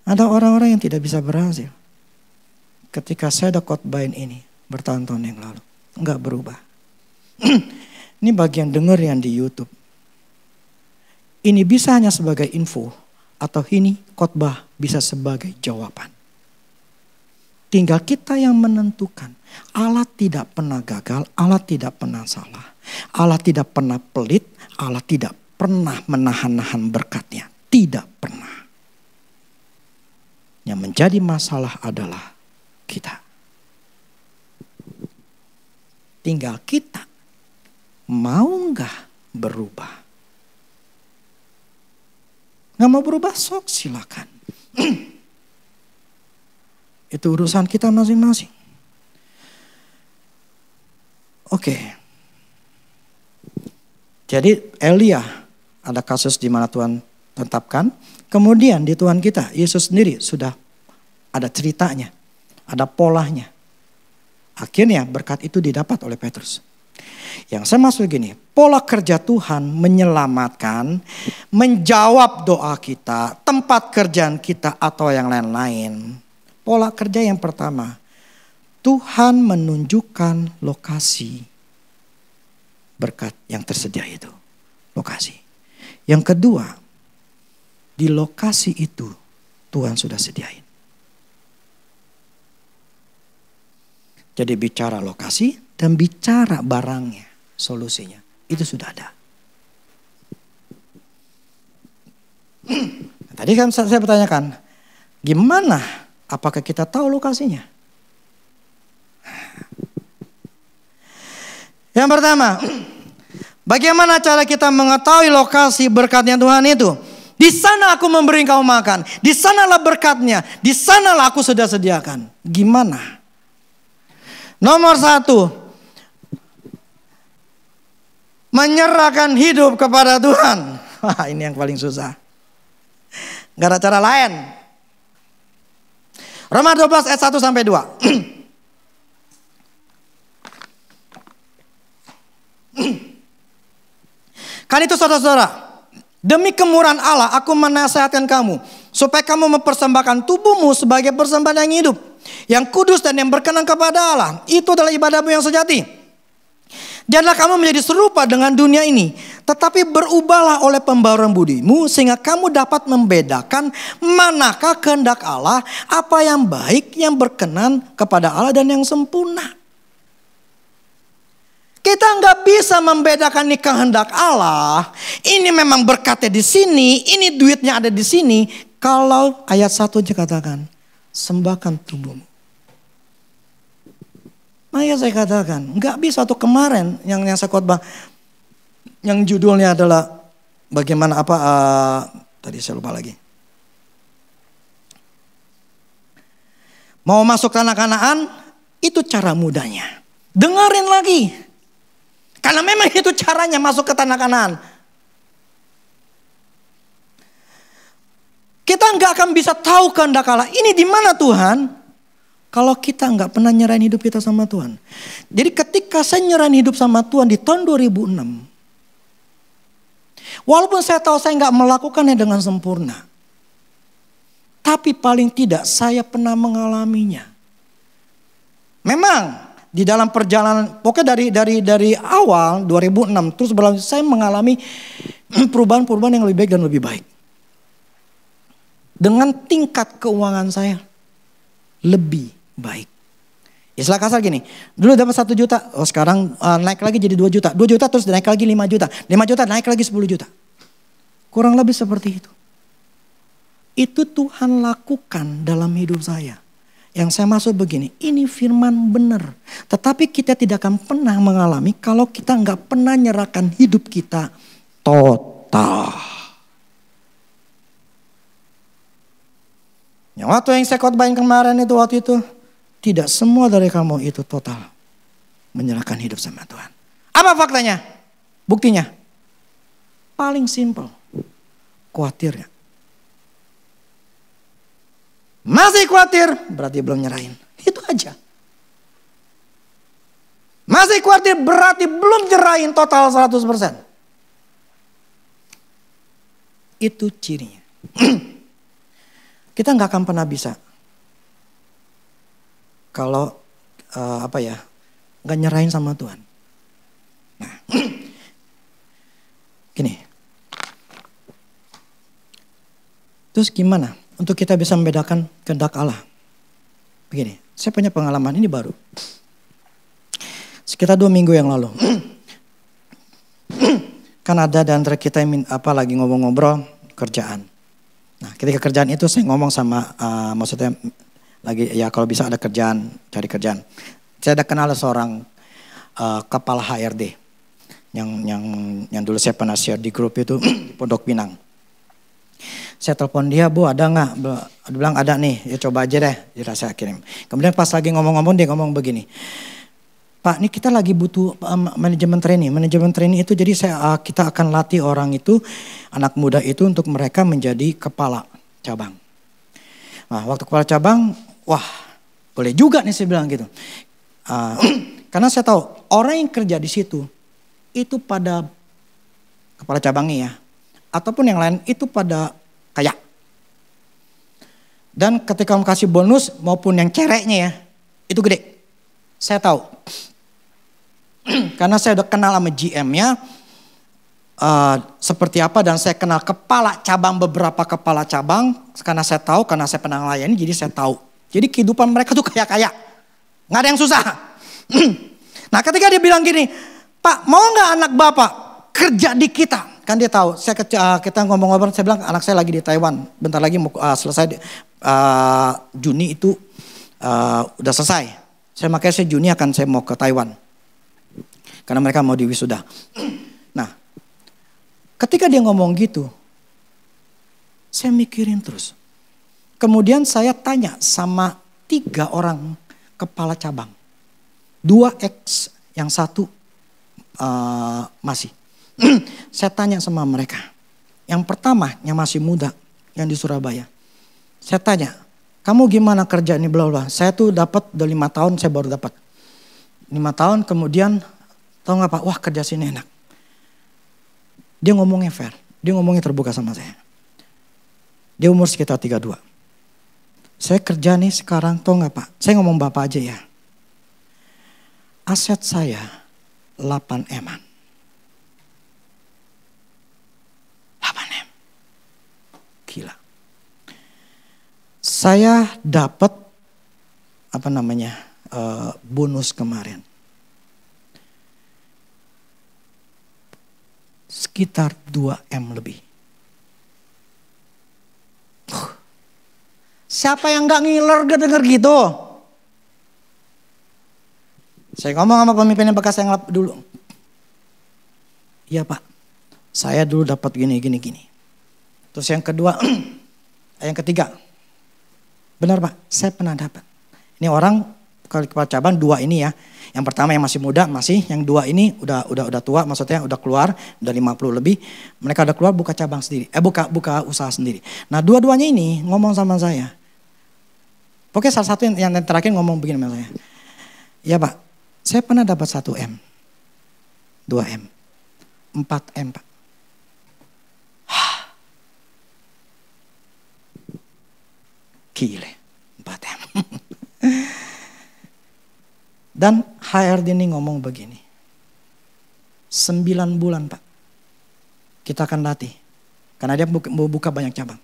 ada orang-orang yang tidak bisa berhasil. Ketika saya ada khotbahin ini bertahun-tahun yang lalu, nggak berubah. Ini bagian denger yang di YouTube. Ini bisa hanya sebagai info atau ini khotbah bisa sebagai jawaban. Tinggal kita yang menentukan. Allah tidak pernah gagal, Allah tidak pernah salah. Allah tidak pernah pelit, Allah tidak pernah menahan-nahan berkatnya. Tidak pernah. Yang menjadi masalah adalah kita. Tinggal kita mau nggak berubah. Nggak mau berubah, sok silakan. Itu urusan kita masing-masing. Oke. Jadi Elia ada kasus di mana Tuhan tetapkan. Kemudian di Tuhan kita, Yesus sendiri sudah ada ceritanya. Ada polanya. Akhirnya berkat itu didapat oleh Petrus. Yang saya maksud gini, pola kerja Tuhan menyelamatkan, menjawab doa kita, tempat kerjaan kita atau yang lain-lain. Pola kerja yang pertama, Tuhan menunjukkan lokasi berkat yang tersedia itu. Lokasi. Yang kedua, di lokasi itu Tuhan sudah sediain. Jadi bicara lokasi dan bicara barangnya, solusinya. Itu sudah ada. Tadi kan saya bertanyakan, gimana? Apakah kita tahu lokasinya? Yang pertama, bagaimana cara kita mengetahui lokasi berkatnya Tuhan itu? Di sana aku memberi kau makan. Di sanalah berkatnya. Di sanalah aku sudah sediakan. Gimana? Nomor 1, menyerahkan hidup kepada Tuhan. Wah, ini yang paling susah. Gak ada cara lain. Roma 12 ayat 1 sampai 2. Kan itu saudara-saudara, demi kemurahan Allah aku menasihatkan kamu, supaya kamu mempersembahkan tubuhmu sebagai persembahan yang hidup, yang kudus dan yang berkenan kepada Allah. Itu adalah ibadahmu yang sejati. Janganlah kamu menjadi serupa dengan dunia ini, tetapi berubahlah oleh pembaruan budimu, sehingga kamu dapat membedakan manakah kehendak Allah, apa yang baik, yang berkenan kepada Allah dan yang sempurna. Kita nggak bisa membedakan nih kehendak Allah. Ini memang berkatnya di sini, ini duitnya ada di sini. Kalau ayat 1 dikatakan, sembahkan tubuhmu. Makanya saya katakan, nggak bisa. Tuh kemarin yang saya khotbah, yang judulnya adalah bagaimana tadi saya lupa lagi. Mau masuk tanah Kanaan, itu cara mudanya. Dengerin lagi. Karena memang itu caranya masuk ke tanah Kanaan. Kita nggak akan bisa tahu kehendak Allah. Ini di mana Tuhan? Kalau kita nggak pernah nyerahin hidup kita sama Tuhan. Jadi ketika saya nyerahin hidup sama Tuhan di tahun 2006. Walaupun saya tahu saya nggak melakukannya dengan sempurna. Tapi paling tidak saya pernah mengalaminya. Memang di dalam perjalanan, pokoknya dari awal 2006 terus berlangsung, saya mengalami perubahan-perubahan yang lebih baik dan lebih baik. Dengan tingkat keuangan saya lebih baik. Istilah kasar gini, dulu dapat 1 juta, sekarang naik lagi jadi 2 juta. 2 juta terus naik lagi 5 juta. 5 juta naik lagi 10 juta. Kurang lebih seperti itu. Itu Tuhan lakukan dalam hidup saya. Yang saya maksud begini, ini firman benar. Tetapi kita tidak akan pernah mengalami kalau kita nggak pernah nyerahkan hidup kita total. Yang waktu yang saya khotbahin kemarin itu waktu itu, tidak semua dari kamu itu total menyerahkan hidup sama Tuhan. Apa faktanya? Buktinya? Paling simpel. Khawatirnya. Masih khawatir, berarti belum nyerahin. Itu aja. Masih khawatir, berarti belum nyerahin total 100%. Itu cirinya. Kita nggak akan pernah bisa kalau nggak nyerahin sama Tuhan. Nah, gini. Terus gimana untuk kita bisa membedakan kehendak Allah? Begini, saya punya pengalaman ini baru. Sekitar 2 minggu yang lalu. Kan ada di antara kita yang lagi ngobrol kerjaan. Nah, ketika kerjaan itu saya ngomong sama, maksudnya lagi ya kalau bisa ada kerjaan, cari kerjaan. Saya ada kenal seorang kepala HRD yang dulu saya pernah share di grup itu di Pondok Pinang. Saya telepon dia, Bu ada nggak? Dia bilang ada nih, ya coba aja deh. Jadi saya kirim. Kemudian pas lagi ngomong-ngomong dia ngomong begini, Pak ini kita lagi butuh manajemen training. Manajemen training itu jadi kita akan latih orang itu, anak muda itu untuk mereka menjadi kepala cabang. Nah waktu kepala cabang, wah boleh juga nih saya bilang gitu. Karena saya tahu orang yang kerja di situ itu pada kepala cabangnya ya, ataupun yang lain itu pada kaya. Dan ketika kamu kasih bonus maupun yang cereknya ya, itu gede. Saya tahu. Karena saya udah kenal sama GM-nya seperti apa, dan saya kenal kepala cabang, beberapa kepala cabang. Karena saya tahu, karena saya pernah melayani, jadi saya tahu. Jadi kehidupan mereka tuh kaya-kaya. Nggak ada yang susah. Nah ketika dia bilang gini, Pak mau nggak anak Bapak kerja di kita? Kan dia tahu, kita ngomong-ngomong, saya bilang anak saya lagi di Taiwan. Bentar lagi mau selesai, Juni itu udah selesai. Makanya saya Juni saya mau ke Taiwan. Karena mereka mau di wisuda. Nah, ketika dia ngomong gitu, saya mikirin terus. Kemudian saya tanya sama 3 orang kepala cabang. 2 ex, yang 1 masih. Saya tanya sama mereka. Yang pertama yang masih muda, yang di Surabaya. Saya tanya, kamu gimana kerja ini bla bla. Saya tuh dapat udah 5 tahun, saya baru dapat 5 tahun. Kemudian tahu nggak Pak? Wah kerja sini enak. Dia ngomongnya fair, dia ngomongnya terbuka sama saya. Dia umur sekitar 32. Saya kerja nih sekarang, tau gak Pak? Saya ngomong Bapak aja ya. Aset saya 8 M-an. 8 M. Gila. Saya dapat bonus kemarin. Sekitar 2 M lebih. Siapa yang gak ngiler denger gitu? Saya ngomong sama pemimpin yang bekas yang dulu. Iya Pak, saya dulu dapat gini. Terus yang kedua, yang ketiga. Benar Pak, saya pernah dapat. Ini orang kalau kepala cabang 2 ini ya. Yang pertama yang masih muda yang 2 ini udah tua, maksudnya udah keluar, udah 50 lebih. Mereka udah keluar buka cabang sendiri, buka usaha sendiri. Nah, dua-duanya ini ngomong sama saya. Pokoknya salah satu yang terakhir ngomong begini sama saya. Ya Pak, saya pernah dapat 1 M, 2 M, 4 M Pak. Gile, 4 M. Dan HRD ini ngomong begini. 9 bulan Pak. Kita akan latih. Karena dia mau buka banyak cabang.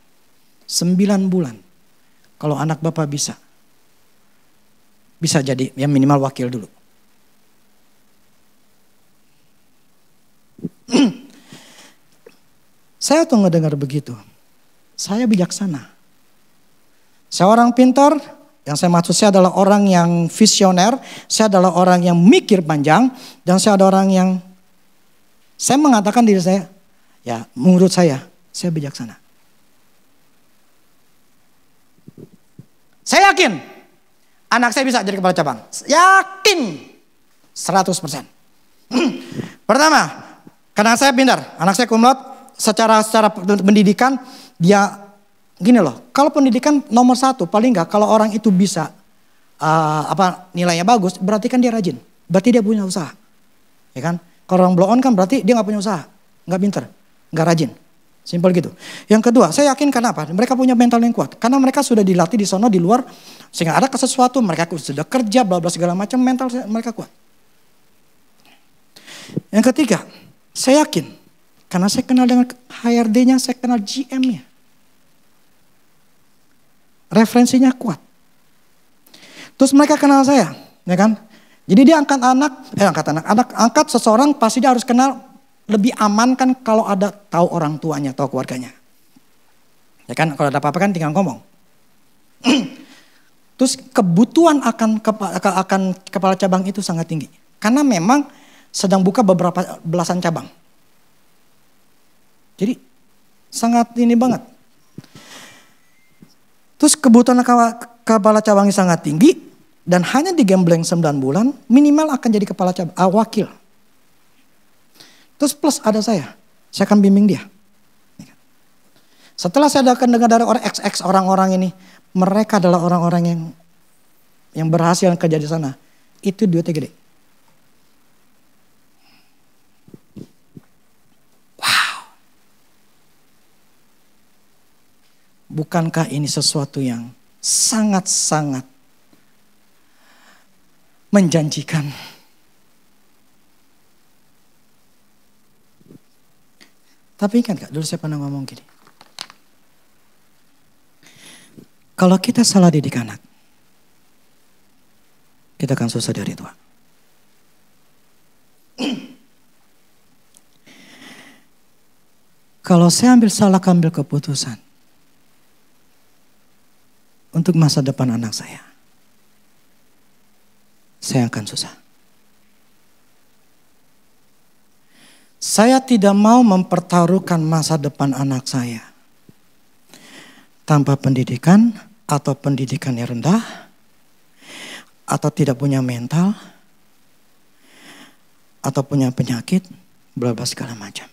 9 bulan. Kalau anak Bapak bisa jadi ya minimal wakil dulu. Saya tuh ngedengar begitu. Saya bijaksana. Saya orang pintar. Yang saya maksud saya adalah orang yang visioner. Saya adalah orang yang mikir panjang. Dan saya adalah orang yang saya mengatakan diri saya. Ya menurut saya bijaksana. Saya yakin anak saya bisa jadi kepala cabang. Yakin 100%. Pertama, karena saya pintar. Anak saya cum laude secara pendidikan dia gini loh, kalau pendidikan nomor 1 paling enggak kalau orang itu bisa nilainya bagus, berarti kan dia rajin. Berarti dia punya usaha. Ya kan? Kalau orang blow on kan berarti dia enggak punya usaha, enggak pintar, enggak rajin. Simpel gitu. Yang kedua, saya yakin kenapa? Mereka punya mental yang kuat. Karena mereka sudah dilatih di sana di luar sehingga ada sesuatu, mereka sudah kerja bla bla segala macam, mental mereka kuat. Yang ketiga, saya yakin karena saya kenal dengan HRD-nya, saya kenal GM-nya. Referensinya kuat. Terus mereka kenal saya, ya kan? Jadi dia angkat seseorang pasti dia harus kenal, lebih aman kan kalau ada tahu orang tuanya, tahu keluarganya. Ya kan, kalau ada apa-apa kan tinggal ngomong. Terus kebutuhan akan kepala cabang itu sangat tinggi. Karena memang sedang buka beberapa belasan cabang. Jadi sangat ini banget. Terus kebutuhan kepala cabangnya sangat tinggi dan hanya digembleng 9 bulan minimal akan jadi kepala cabang, wakil. Terus plus ada saya akan bimbing dia. Setelah saya akan dengar dari orang XX orang-orang ini, mereka adalah orang-orang yang berhasil kerja di sana. Itu duitnya gede. Bukankah ini sesuatu yang sangat-sangat menjanjikan? Tapi ingat gak, dulu saya pernah ngomong gini. Kalau kita salah didik anak, kita akan susah dari tua. Kalau saya salah ambil keputusan untuk masa depan anak saya akan susah. Saya tidak mau mempertaruhkan masa depan anak saya tanpa pendidikan atau pendidikan yang rendah atau tidak punya mental atau punya penyakit, bla bla segala macam.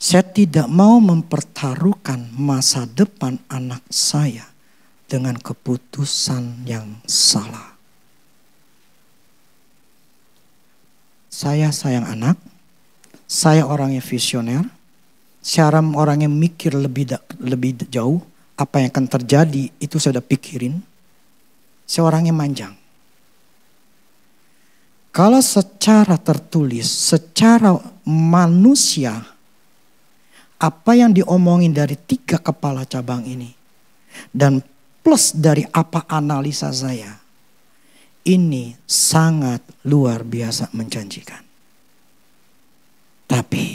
Saya tidak mau mempertaruhkan masa depan anak saya dengan keputusan yang salah. Saya sayang anak, saya orang yang visioner, Cara orang yang mikir lebih jauh, apa yang akan terjadi itu saya udah pikirin. Seorang yang manjang. Kalau secara tertulis, secara manusia, apa yang diomongin dari 3 kepala cabang ini, dan plus dari apa analisa saya, ini sangat luar biasa menjanjikan. Tapi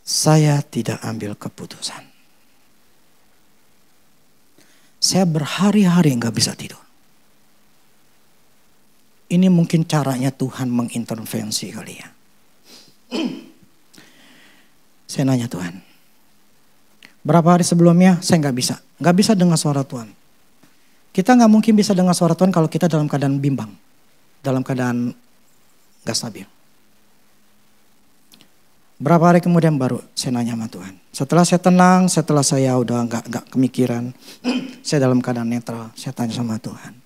saya tidak ambil keputusan. Saya berhari-hari nggak bisa tidur. Ini mungkin caranya Tuhan mengintervensi kali ya. Saya nanya Tuhan. Berapa hari sebelumnya saya nggak bisa. Nggak bisa dengar suara Tuhan. Kita nggak mungkin bisa dengar suara Tuhan kalau kita dalam keadaan bimbang. Dalam keadaan nggak stabil. Berapa hari kemudian baru saya nanya sama Tuhan. Setelah saya tenang, setelah saya udah nggak kemikiran. Saya dalam keadaan netral. Saya tanya sama Tuhan.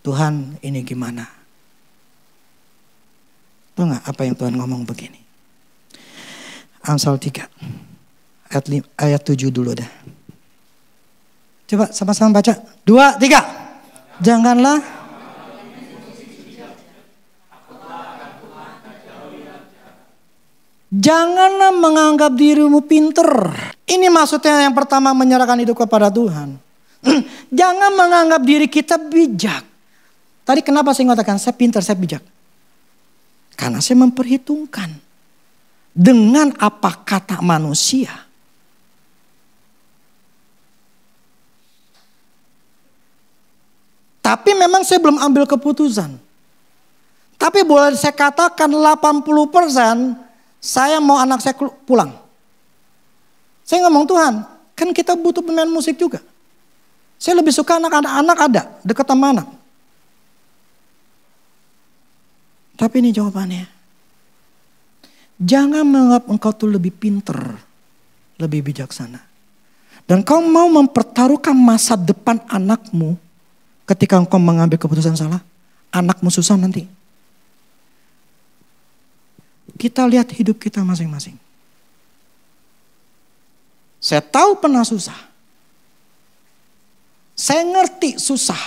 Tuhan ini gimana? Tahu nggak apa yang Tuhan ngomong begini? Amsal 3 ayat 7 dulu dah. Coba sama-sama baca. 2, 3. Janganlah menganggap dirimu pinter. Ini maksudnya yang pertama menyerahkan hidup kepada Tuhan. Jangan menganggap diri kita bijak. Tadi kenapa saya mengatakan saya pintar, saya bijak? Karena saya memperhitungkan dengan apa kata manusia. Tapi memang saya belum ambil keputusan. Tapi boleh saya katakan 80% saya mau anak saya pulang. Saya ngomong Tuhan, kan kita butuh pemain musik juga. Saya lebih suka anak-anak ada dekat sama anak. Tapi ini jawabannya. Jangan menganggap engkau tuh lebih pinter, lebih bijaksana. Dan kau mau mempertaruhkan masa depan anakmu ketika engkau mengambil keputusan salah. Anakmu susah nanti. Kita lihat hidup kita masing-masing. Saya tahu pernah susah. Saya ngerti susah.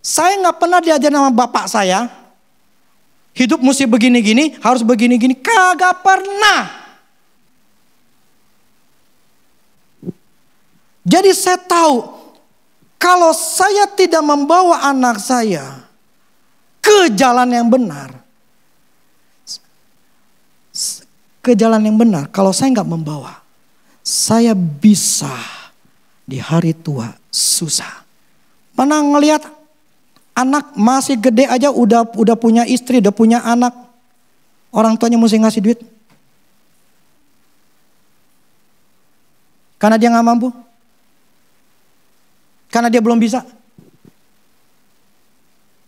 Saya gak pernah diajar sama bapak saya. Hidup mesti begini-gini, harus begini-gini. Kagak pernah. Jadi saya tahu. Kalau saya tidak membawa anak saya ke jalan yang benar. Ke jalan yang benar. Kalau saya gak membawa. Saya bisa di hari tua susah. Pernah ngelihat anak masih gede aja udah punya istri, udah punya anak. Orang tuanya mesti ngasih duit. Karena dia gak mampu. Karena dia belum bisa.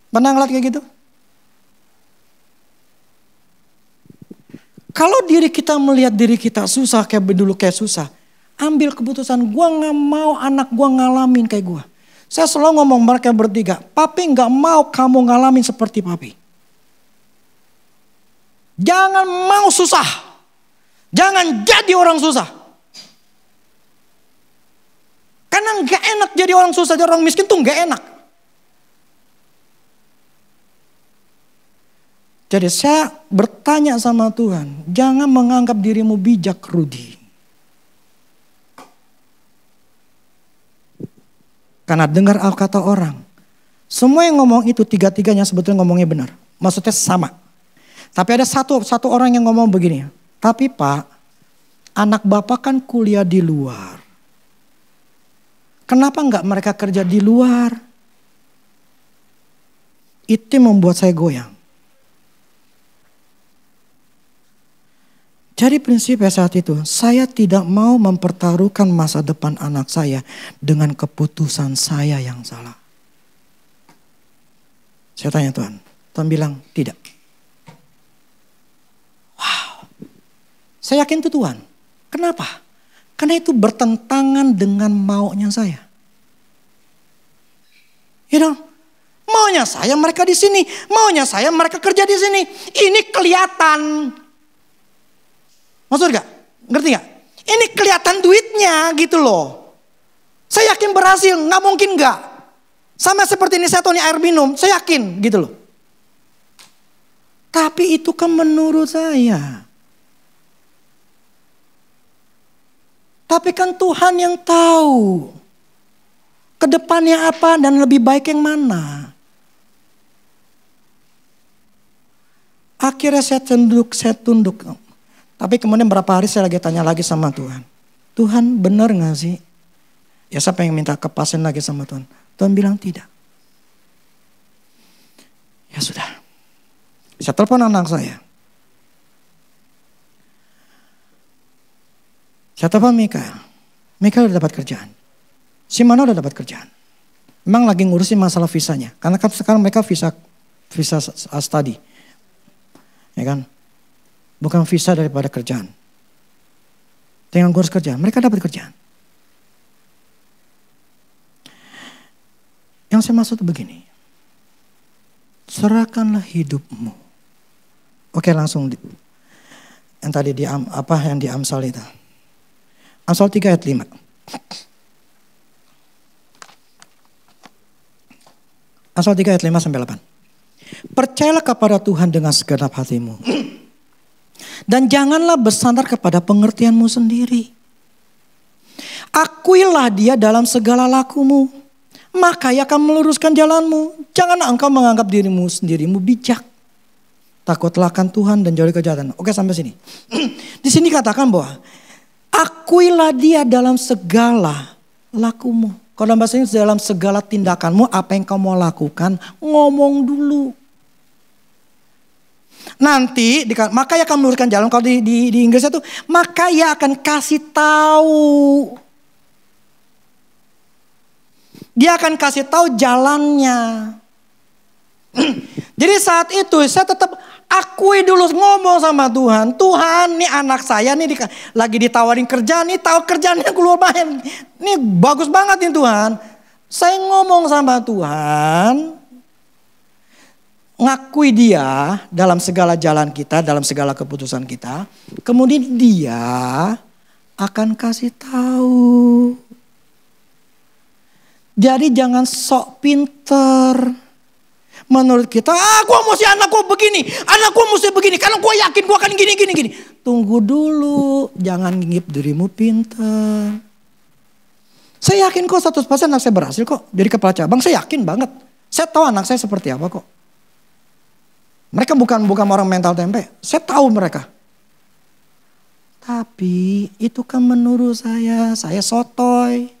Pernah ngeliat kayak gitu? Kalau diri kita melihat diri kita susah kayak dulu kayak susah. Ambil keputusan, gue gak mau anak gue ngalamin kayak gue. Saya selalu ngomong mereka bertiga, papi gak mau kamu ngalamin seperti papi. Jangan mau susah. Jangan jadi orang susah. Karena gak enak jadi orang susah, jadi orang miskin tuh gak enak. Jadi saya bertanya sama Tuhan, jangan menganggap dirimu bijak, Rudi. Karena dengar kata orang. Semua yang ngomong itu tiga-tiganya sebetulnya ngomongnya benar. Maksudnya sama. Tapi ada satu orang yang ngomong begini. Tapi Pak, anak Bapak kan kuliah di luar. Kenapa enggak mereka kerja di luar? Itu membuat saya goyang. Jadi prinsipnya saat itu, saya tidak mau mempertaruhkan masa depan anak saya dengan keputusan saya yang salah. Saya tanya Tuhan, Tuhan bilang tidak. Wow, saya yakin itu Tuhan. Kenapa? Karena itu bertentangan dengan maunya saya. You know, Maunya saya mereka di sini, maunya saya mereka kerja di sini. Ini kelihatan. Maksud gak? Ngerti gak? Ini kelihatan duitnya gitu loh. Saya yakin berhasil, gak mungkin gak. Sama seperti ini saya tahu ini air minum, saya yakin gitu loh. Tapi itu kan menurut saya. Tapi kan Tuhan yang tahu. Kedepannya apa dan lebih baik yang mana. Akhirnya saya tunduk. Tapi kemudian berapa hari saya lagi tanya lagi sama Tuhan. Tuhan benar gak sih? Ya saya pengen minta kepastian lagi sama Tuhan. Tuhan bilang tidak. Ya sudah. Saya telepon anak saya. Saya telepon Mikael. Mikael udah dapat kerjaan. Si Mana udah dapat kerjaan. Memang lagi ngurusin masalah visanya. Karena kan sekarang mereka visa study. Ya kan? Bukan visa daripada kerjaan. Tinggal ngurus kerjaan. Mereka dapat kerjaan. Yang saya maksud begini. Serahkanlah hidupmu. Oke, langsung yang tadi yang di Amsal itu. Amsal 3 ayat 5. Amsal 3 ayat 5 sampai 8. Percayalah kepada Tuhan dengan segenap hatimu. Dan janganlah bersandar kepada pengertianmu sendiri. Akuilah dia dalam segala lakumu. Maka ia akan meluruskan jalanmu. Jangan engkau menganggap dirimu sendirimu bijak. Takutlah akan Tuhan dan jauhi kejahatan. Oke, sampai sini. Di sini katakan bahwa akuilah dia dalam segala lakumu. Kalau dalam bahasa Inggris dalam segala tindakanmu, apa yang kamu lakukan, ngomong dulu. Nanti, maka ia akan meluruskan jalan. Kalau di Inggrisnya tuh, maka ia akan kasih tahu. Dia akan kasih tahu jalannya. Jadi saat itu saya tetap akui dulu, ngomong sama Tuhan. Tuhan, nih anak saya nih lagi ditawarin kerjaan, nih tahu kerjaannya keluar main. Nih bagus banget nih Tuhan. Saya ngomong sama Tuhan. Ngakui dia dalam segala jalan kita, dalam segala keputusan kita. Kemudian dia akan kasih tahu. Jadi jangan sok pinter. Menurut kita, gua mesti anak gua begini, anak gua mesti begini, karena gua yakin gua akan gini. Tunggu dulu, jangan ngip dirimu pinter. Saya yakin kok 100% anak saya berhasil kok jadi kepala cabang, saya yakin banget. Saya tahu anak saya seperti apa kok. Mereka bukan orang mental tempe, saya tahu mereka. Tapi itu kan menurut saya sotoy.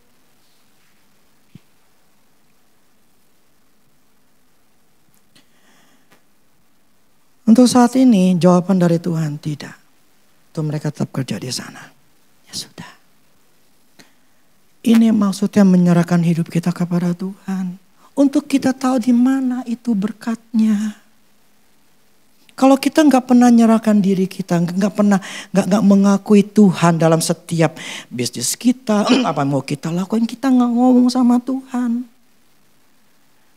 Untuk saat ini jawaban dari Tuhan tidak. Itu mereka tetap kerja di sana. Ya sudah. Ini maksudnya menyerahkan hidup kita kepada Tuhan. Untuk kita tahu di mana itu berkatnya. Kalau kita nggak pernah nyerahkan diri kita, nggak mengakui Tuhan dalam setiap bisnis kita, apa mau kita lakukan, kita nggak ngomong sama Tuhan.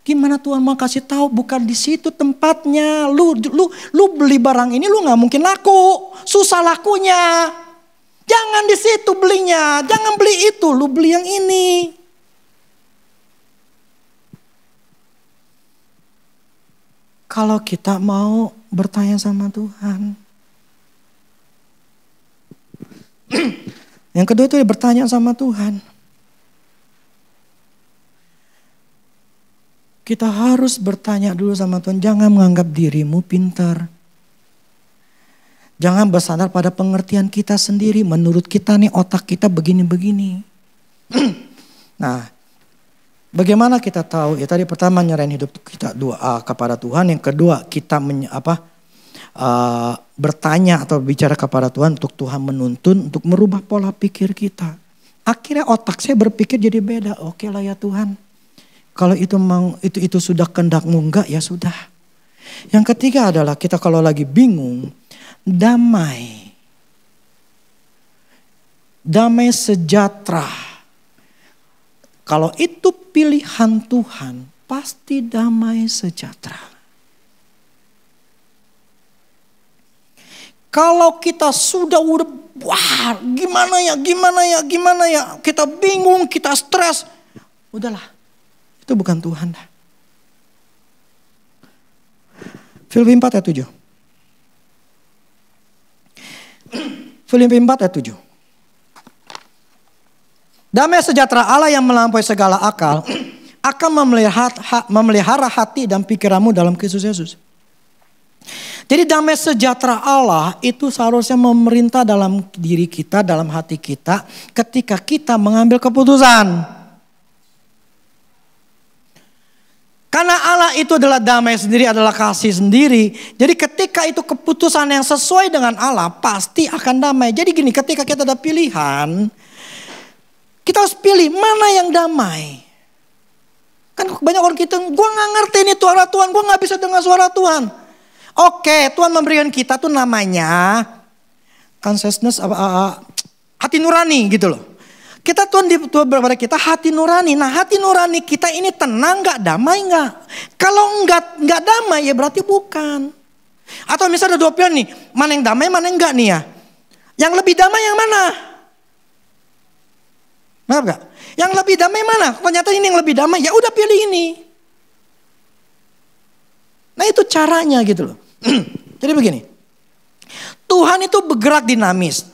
Gimana Tuhan mau kasih tahu? Bukan di situ tempatnya. Lu beli barang ini lu nggak mungkin laku, susah lakunya. Jangan di situ belinya, jangan beli itu, lu beli yang ini. Kalau kita mau bertanya sama Tuhan. Yang kedua itu bertanya sama Tuhan. Kita harus bertanya dulu sama Tuhan. Jangan menganggap dirimu pintar. Jangan bersandar pada pengertian kita sendiri. Menurut kita nih otak kita begini-begini. Nah, bagaimana kita tahu? Ya tadi pertama nyerahin hidup kita kepada Tuhan. Yang kedua kita bertanya atau bicara kepada Tuhan untuk Tuhan menuntun, untuk merubah pola pikir kita. Akhirnya otak saya berpikir jadi beda. Oke lah ya Tuhan. Kalau itu sudah kehendak-Mu, enggak ya sudah. Yang ketiga adalah kita kalau lagi bingung, damai. Damai sejahtera. Kalau itu pilihan Tuhan, pasti damai sejahtera. Kalau kita sudah wah gimana ya, kita bingung, kita stres. Udahlah, itu bukan Tuhan dah. Filipi 4 ayat 7. Filipi 4 ayat 7. Damai sejahtera Allah yang melampaui segala akal akan memelihara hati dan pikiranmu dalam Kristus Yesus. Jadi damai sejahtera Allah itu seharusnya memerintah dalam diri kita, dalam hati kita ketika kita mengambil keputusan. Karena Allah itu adalah damai sendiri, adalah kasih sendiri. Jadi ketika itu keputusan yang sesuai dengan Allah pasti akan damai. Jadi gini, ketika kita ada pilihan, kita harus pilih mana yang damai. Kan banyak orang kita, gue gak ngerti ini suara Tuhan, gue gak bisa dengar suara Tuhan. Oke, Tuhan memberikan kita tuh namanya consciousness, hati nurani gitu loh. Kita Tuhan kepada kita hati nurani. Nah hati nurani kita ini tenang gak, damai gak? Kalau enggak damai ya berarti bukan. Atau misalnya ada dua pilihan nih, mana yang damai mana yang enggak nih ya. Yang lebih damai yang mana? Maaf gak? Yang lebih damai mana? Ternyata ini yang lebih damai, ya udah pilih ini. Nah itu caranya gitu loh. Jadi begini, Tuhan itu bergerak dinamis.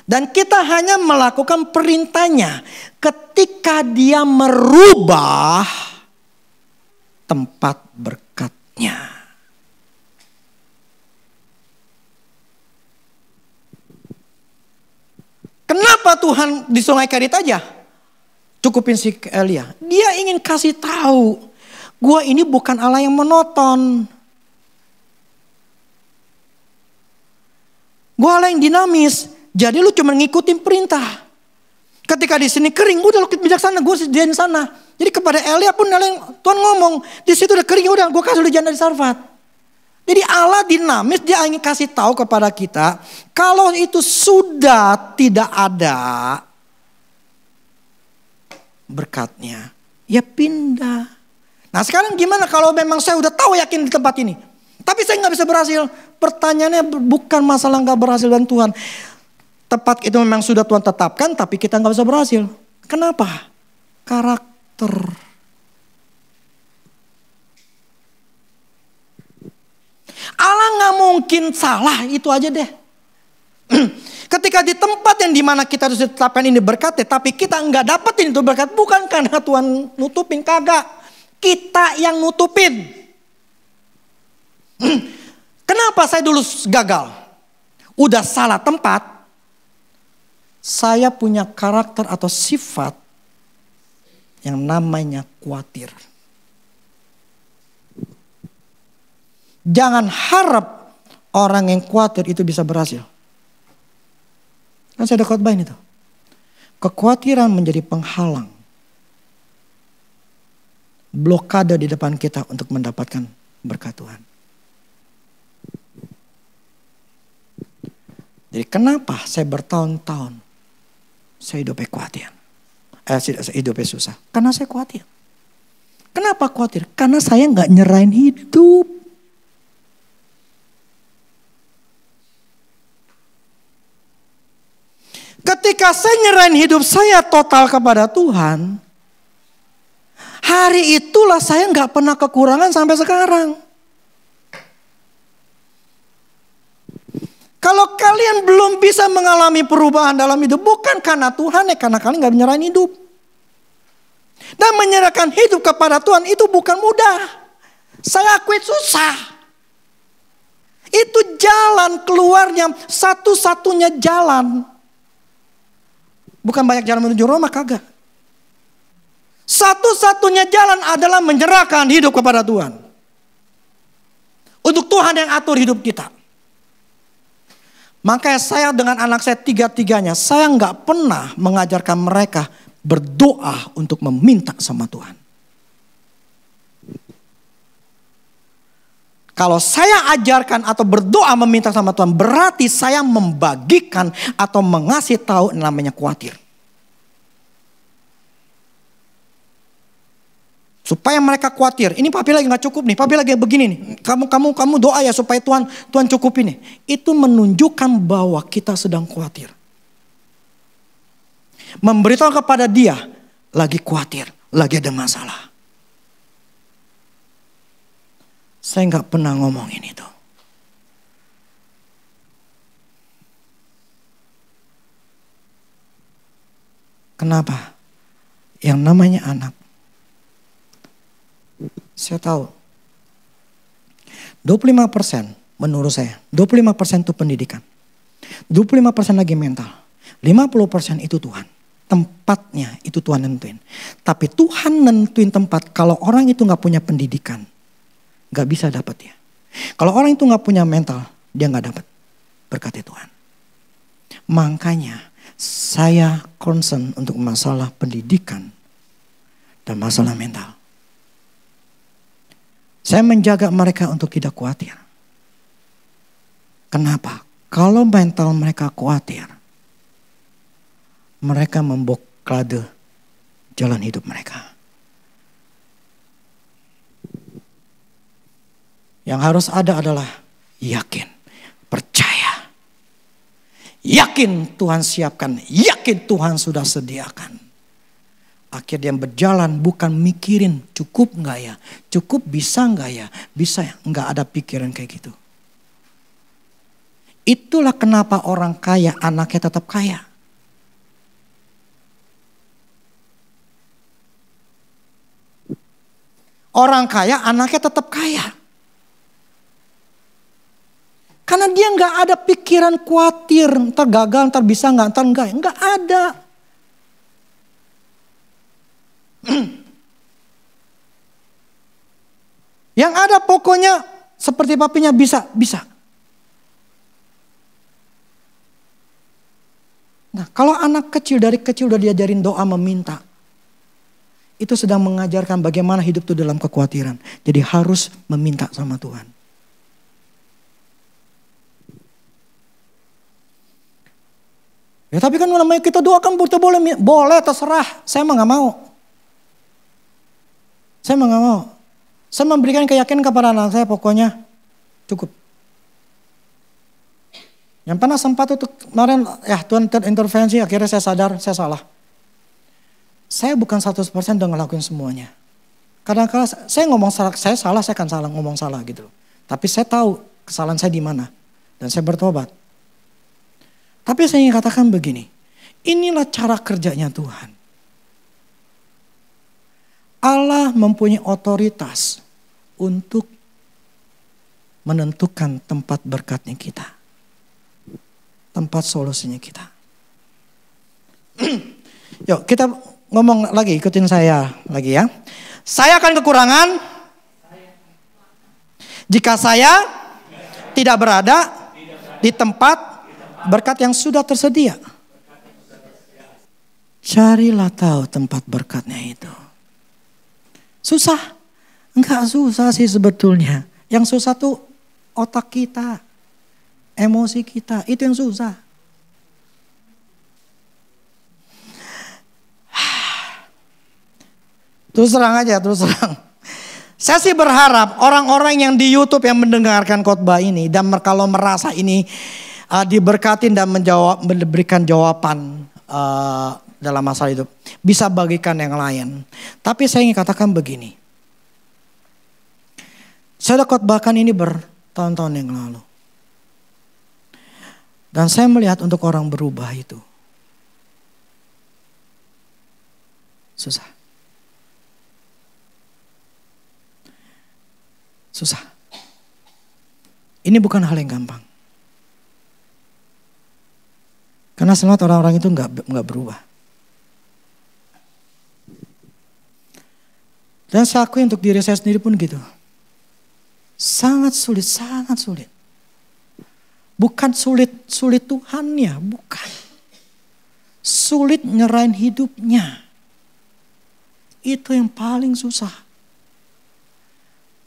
Dan kita hanya melakukan perintahnya ketika dia merubah tempat berkatnya. Kenapa Tuhan di Sungai Kerit aja cukupin si Elia? Dia ingin kasih tahu, gua ini bukan Allah yang monoton. Gua Allah yang dinamis. Jadi lu cuma ngikutin perintah. Ketika di sini kering, udah lu bijaksana, gue sediain sana. Jadi kepada Elia pun Tuhan ngomong, di situ udah kering, udah gue kasih lu janda di Sarfat. Jadi Allah dinamis, dia ingin kasih tahu kepada kita, kalau itu sudah tidak ada berkatnya, ya pindah. Nah sekarang gimana kalau memang saya udah tahu yakin di tempat ini, tapi saya nggak bisa berhasil? Pertanyaannya bukan masalah nggak berhasil dan Tuhan. Tempat itu memang sudah Tuhan tetapkan, tapi kita nggak bisa berhasil. Kenapa? Karakter. Allah nggak mungkin salah, itu aja deh. Ketika di tempat yang dimana kita harus ditetapkan ini berkat, tapi kita nggak dapetin itu berkat, bukan karena Tuhan nutupin, kagak. Kita yang nutupin. Kenapa saya dulu gagal? Udah salah tempat. Saya punya karakter atau sifat yang namanya khawatir. Jangan harap orang yang khawatir itu bisa berhasil. Kan saya ada khotbahin itu. Kekhawatiran menjadi penghalang. Blokade di depan kita untuk mendapatkan berkat Tuhan. Jadi kenapa saya bertahun-tahun saya hidupnya khawatir. Hidupnya susah. Karena saya khawatir. Kenapa khawatir? Karena saya gak nyerahin hidup. Ketika saya nyerahin hidup saya total kepada Tuhan, hari itulah saya gak pernah kekurangan sampai sekarang. Kalau kalian belum bisa mengalami perubahan dalam hidup, bukan karena Tuhan, karena kalian gak menyerahin hidup. Dan menyerahkan hidup kepada Tuhan itu bukan mudah. Saya akui susah. Itu jalan keluarnya, satu-satunya jalan. Bukan banyak jalan menuju Roma, kagak. Satu-satunya jalan adalah menyerahkan hidup kepada Tuhan. Untuk Tuhan yang atur hidup kita. Makanya saya dengan anak saya tiga-tiganya, saya nggak pernah mengajarkan mereka berdoa untuk meminta sama Tuhan. Kalau saya ajarkan atau berdoa meminta sama Tuhan, berarti saya membagikan atau mengasih tahu namanya khawatir. Supaya mereka khawatir. Ini papi lagi nggak cukup nih, papi lagi begini nih. Kamu doa ya supaya Tuhan cukupin nih. Itu menunjukkan bahwa kita sedang khawatir. Memberitahu kepada dia lagi khawatir, lagi ada masalah. Saya nggak pernah ngomongin itu. Kenapa? Yang namanya anak. Saya tahu. 25% menurut saya. 25% itu pendidikan. 25% lagi mental. 50% itu Tuhan. Tempatnya itu Tuhan nentuin. Tapi Tuhan nentuin tempat kalau orang itu gak punya pendidikan. Gak bisa dapat ya. Kalau orang itu gak punya mental, dia gak dapat berkat Tuhan. Makanya saya concern untuk masalah pendidikan dan masalah mental. Saya menjaga mereka untuk tidak khawatir. Kenapa? Kalau mental mereka khawatir, mereka memblokade jalan hidup mereka. Yang harus ada adalah yakin, percaya. Yakin Tuhan siapkan, yakin Tuhan sudah sediakan. Akhirnya dia berjalan bukan mikirin cukup gak ya, cukup bisa gak ya, bisa ya. Gak ada pikiran kayak gitu. Itulah kenapa orang kaya anaknya tetap kaya. Orang kaya anaknya tetap kaya. Karena dia gak ada pikiran khawatir, ntar gagal, ntar bisa gak, ntar enggak. Enggak ada. Yang ada pokoknya seperti papinya bisa. Nah, kalau anak kecil dari kecil udah diajarin doa meminta. Itu sedang mengajarkan bagaimana hidup itu dalam kekhawatiran. Jadi harus meminta sama Tuhan. Ya tapi kan namanya kita doakan boleh terserah. Saya mah gak mau. Saya memberikan keyakinan kepada anak saya pokoknya cukup. Yang pernah sempat itu kemarin ya Tuhan terintervensi akhirnya saya sadar saya salah. Saya bukan 100% udah ngelakuin semuanya. Kadang-kadang saya ngomong salah, saya akan salah ngomong salah gitu. Tapi saya tahu kesalahan saya di mana dan saya bertobat. Tapi saya ingin katakan begini, inilah cara kerjanya Tuhan. Allah mempunyai otoritas untuk menentukan tempat berkatnya kita. Tempat solusinya kita. Yuk kita ngomong lagi, ikutin saya lagi ya. Saya akan kekurangan jika saya tidak berada di tempat berkat yang sudah tersedia. Carilah tahu tempat berkatnya itu. Susah? Enggak susah sih sebetulnya. Yang susah tuh otak kita, emosi kita, itu yang susah. Terus terang aja, terus terang. Saya sih berharap orang-orang yang di YouTube yang mendengarkan khotbah ini dan kalau merasa ini diberkatin dan memberikan jawaban dalam masalah hidup, bisa bagikan yang lain. Tapi saya ingin katakan begini. Saya udah khotbahkan ini bertahun-tahun yang lalu. Dan saya melihat untuk orang berubah itu susah. Susah. Ini bukan hal yang gampang. Karena semua orang-orang itu nggak berubah. Dan saya akui untuk diri saya sendiri pun gitu. Sangat sulit, sangat sulit. Bukan sulit Tuhannya, bukan. Sulit nyerahin hidupnya. Itu yang paling susah.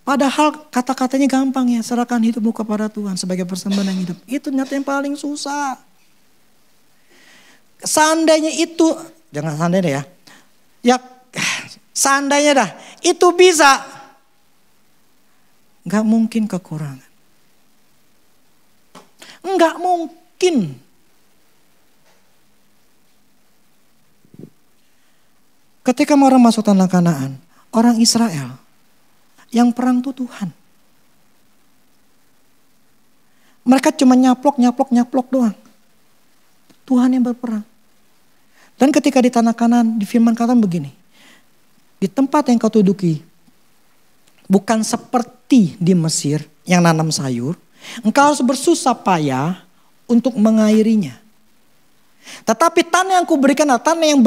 Padahal kata-katanya gampang ya, serahkan hidupmu kepada Tuhan sebagai persembahan yang hidup. Itu ternyata yang paling susah. Seandainya itu, jangan seandainya ya. Ya seandainya dah, itu bisa. Nggak mungkin kekurangan. Nggak mungkin. Ketika orang masuk tanah Kanaan, orang Israel yang perang itu Tuhan. Mereka cuma nyaplok doang. Tuhan yang berperang. Dan ketika di tanah Kanaan, di firman Kanaan begini. Di tempat yang kau duduki, bukan seperti di Mesir yang nanam sayur. Engkau harus bersusah payah untuk mengairinya. Tetapi tanah yang kuberikan adalah tanah yang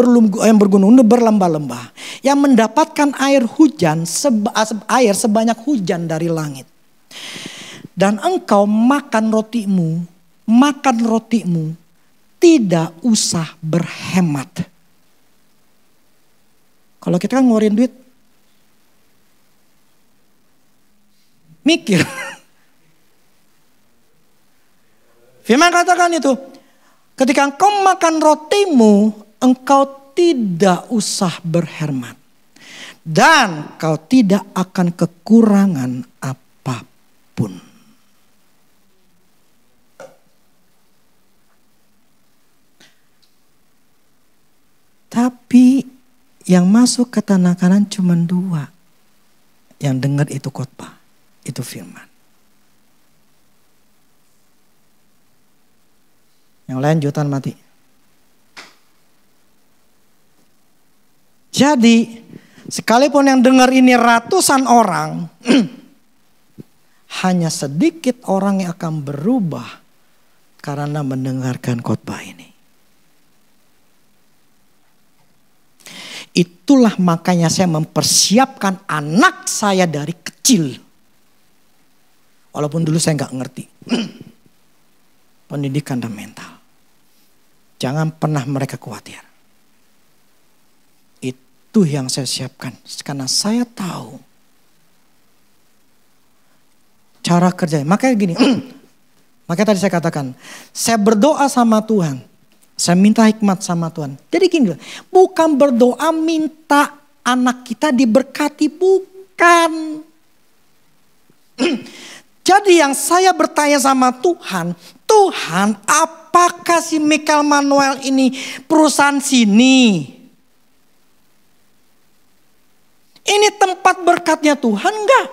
bergunung, berlembah-lembah. Yang mendapatkan air hujan, air sebanyak hujan dari langit. Dan engkau makan rotimu, tidak usah berhemat. Kalau kita kan ngeluarin duit, mikir. Firman katakan itu, ketika engkau makan rotimu, engkau tidak usah berhemat. Dan kau tidak akan kekurangan apapun. Tapi yang masuk ke tanah Kanaan cuma 2. Yang dengar itu khotbah, itu firman. Yang lain jutaan mati. Jadi sekalipun yang dengar ini ratusan orang, hanya sedikit orang yang akan berubah karena mendengarkan khotbah ini. Itulah makanya saya mempersiapkan anak saya dari kecil. Walaupun dulu saya nggak ngerti. Pendidikan dan mental. Jangan pernah mereka khawatir. Itu yang saya siapkan. Karena saya tahu cara kerjanya. Makanya gini. Makanya tadi saya katakan. Saya berdoa sama Tuhan. Saya minta hikmat sama Tuhan. Jadi gini, bukan berdoa minta anak kita diberkati, bukan. Jadi yang saya bertanya sama Tuhan, Tuhan apakah si Michael Manuel ini perusahaan sini? Ini tempat berkatnya Tuhan enggak?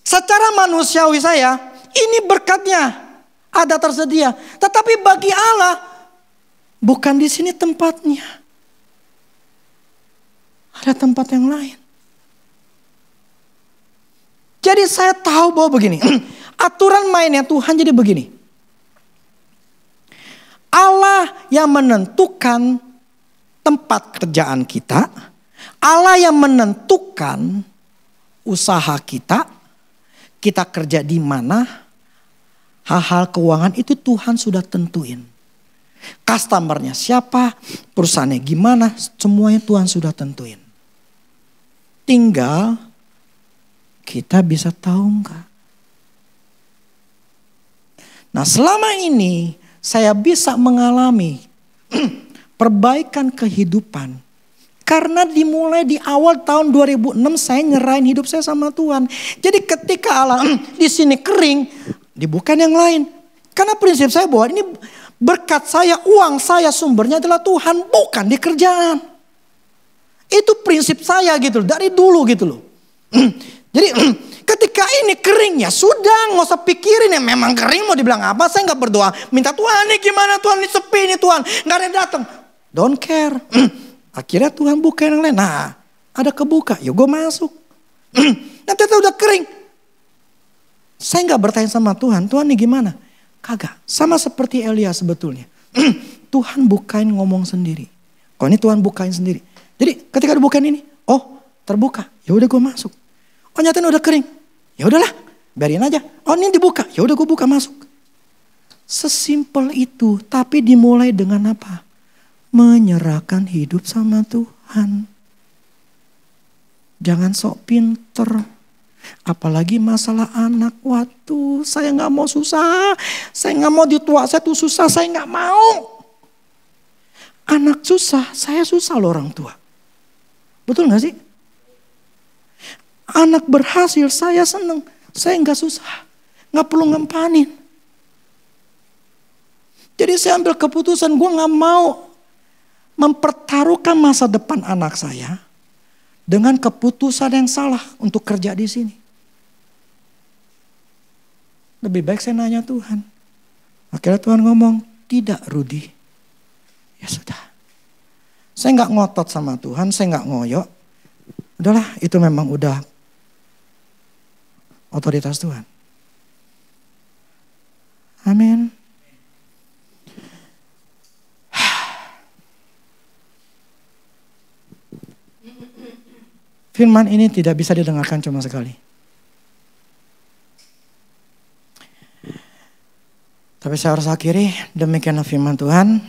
Secara manusiawi saya, ini berkatnya. Ada tersedia. Tetapi bagi Allah, bukan di sini tempatnya. Ada tempat yang lain. Jadi saya tahu bahwa begini. Aturan mainnya Tuhan jadi begini. Allah yang menentukan tempat kerjaan kita. Allah yang menentukan usaha kita. Kita kerja di mana. Hal-hal keuangan itu Tuhan sudah tentuin. Customernya siapa, perusahaannya gimana, semuanya Tuhan sudah tentuin. Tinggal kita bisa tahu enggak. Nah selama ini saya bisa mengalami perbaikan kehidupan. Karena dimulai di awal tahun 2006 saya nyerahin hidup saya sama Tuhan. Jadi ketika Allah di sini kering, dibuka yang lain. Karena prinsip saya bahwa ini berkat saya, uang saya sumbernya adalah Tuhan, bukan di kerjaan. Itu prinsip saya gitu dari dulu gitu loh. Jadi ketika ini keringnya sudah nggak usah pikirin ya memang kering mau dibilang apa. Saya nggak berdoa minta Tuhan nih gimana Tuhan ini sepi nih Tuhan nggak ada yang datang. Don't care. Akhirnya Tuhan buka yang lain. Nah ada kebuka, yuk gue masuk. Nanti udah kering. Saya nggak bertanya sama Tuhan, Tuhan nih gimana? Kagak, sama seperti Elia sebetulnya. Tuhan bukain ngomong sendiri. Kok ini Tuhan bukain sendiri. Jadi ketika dibukain ini, oh terbuka, ya udah gue masuk. Oh nyatanya udah kering, ya udahlah, biarin aja. Oh ini dibuka, ya udah gue buka masuk. Sesimpel itu, tapi dimulai dengan apa? Menyerahkan hidup sama Tuhan. Jangan sok pinter. Apalagi masalah anak, waktu saya nggak mau susah, saya nggak mau ditua, saya tuh susah, saya nggak mau. Anak susah, saya susah loh orang tua. Betul gak sih? Anak berhasil, saya seneng. Saya gak susah. Gak perlu ngempanin. Jadi saya ambil keputusan, gue gak mau mempertaruhkan masa depan anak saya dengan keputusan yang salah untuk kerja di sini. Lebih baik saya nanya Tuhan. Akhirnya Tuhan ngomong, tidak Rudy. Ya sudah. Saya gak ngotot sama Tuhan, saya gak ngoyo. Udahlah, itu memang udah otoritas Tuhan. Amin. Firman ini tidak bisa didengarkan cuma sekali. Tapi saya harus akhiri, demikianlah firman Tuhan.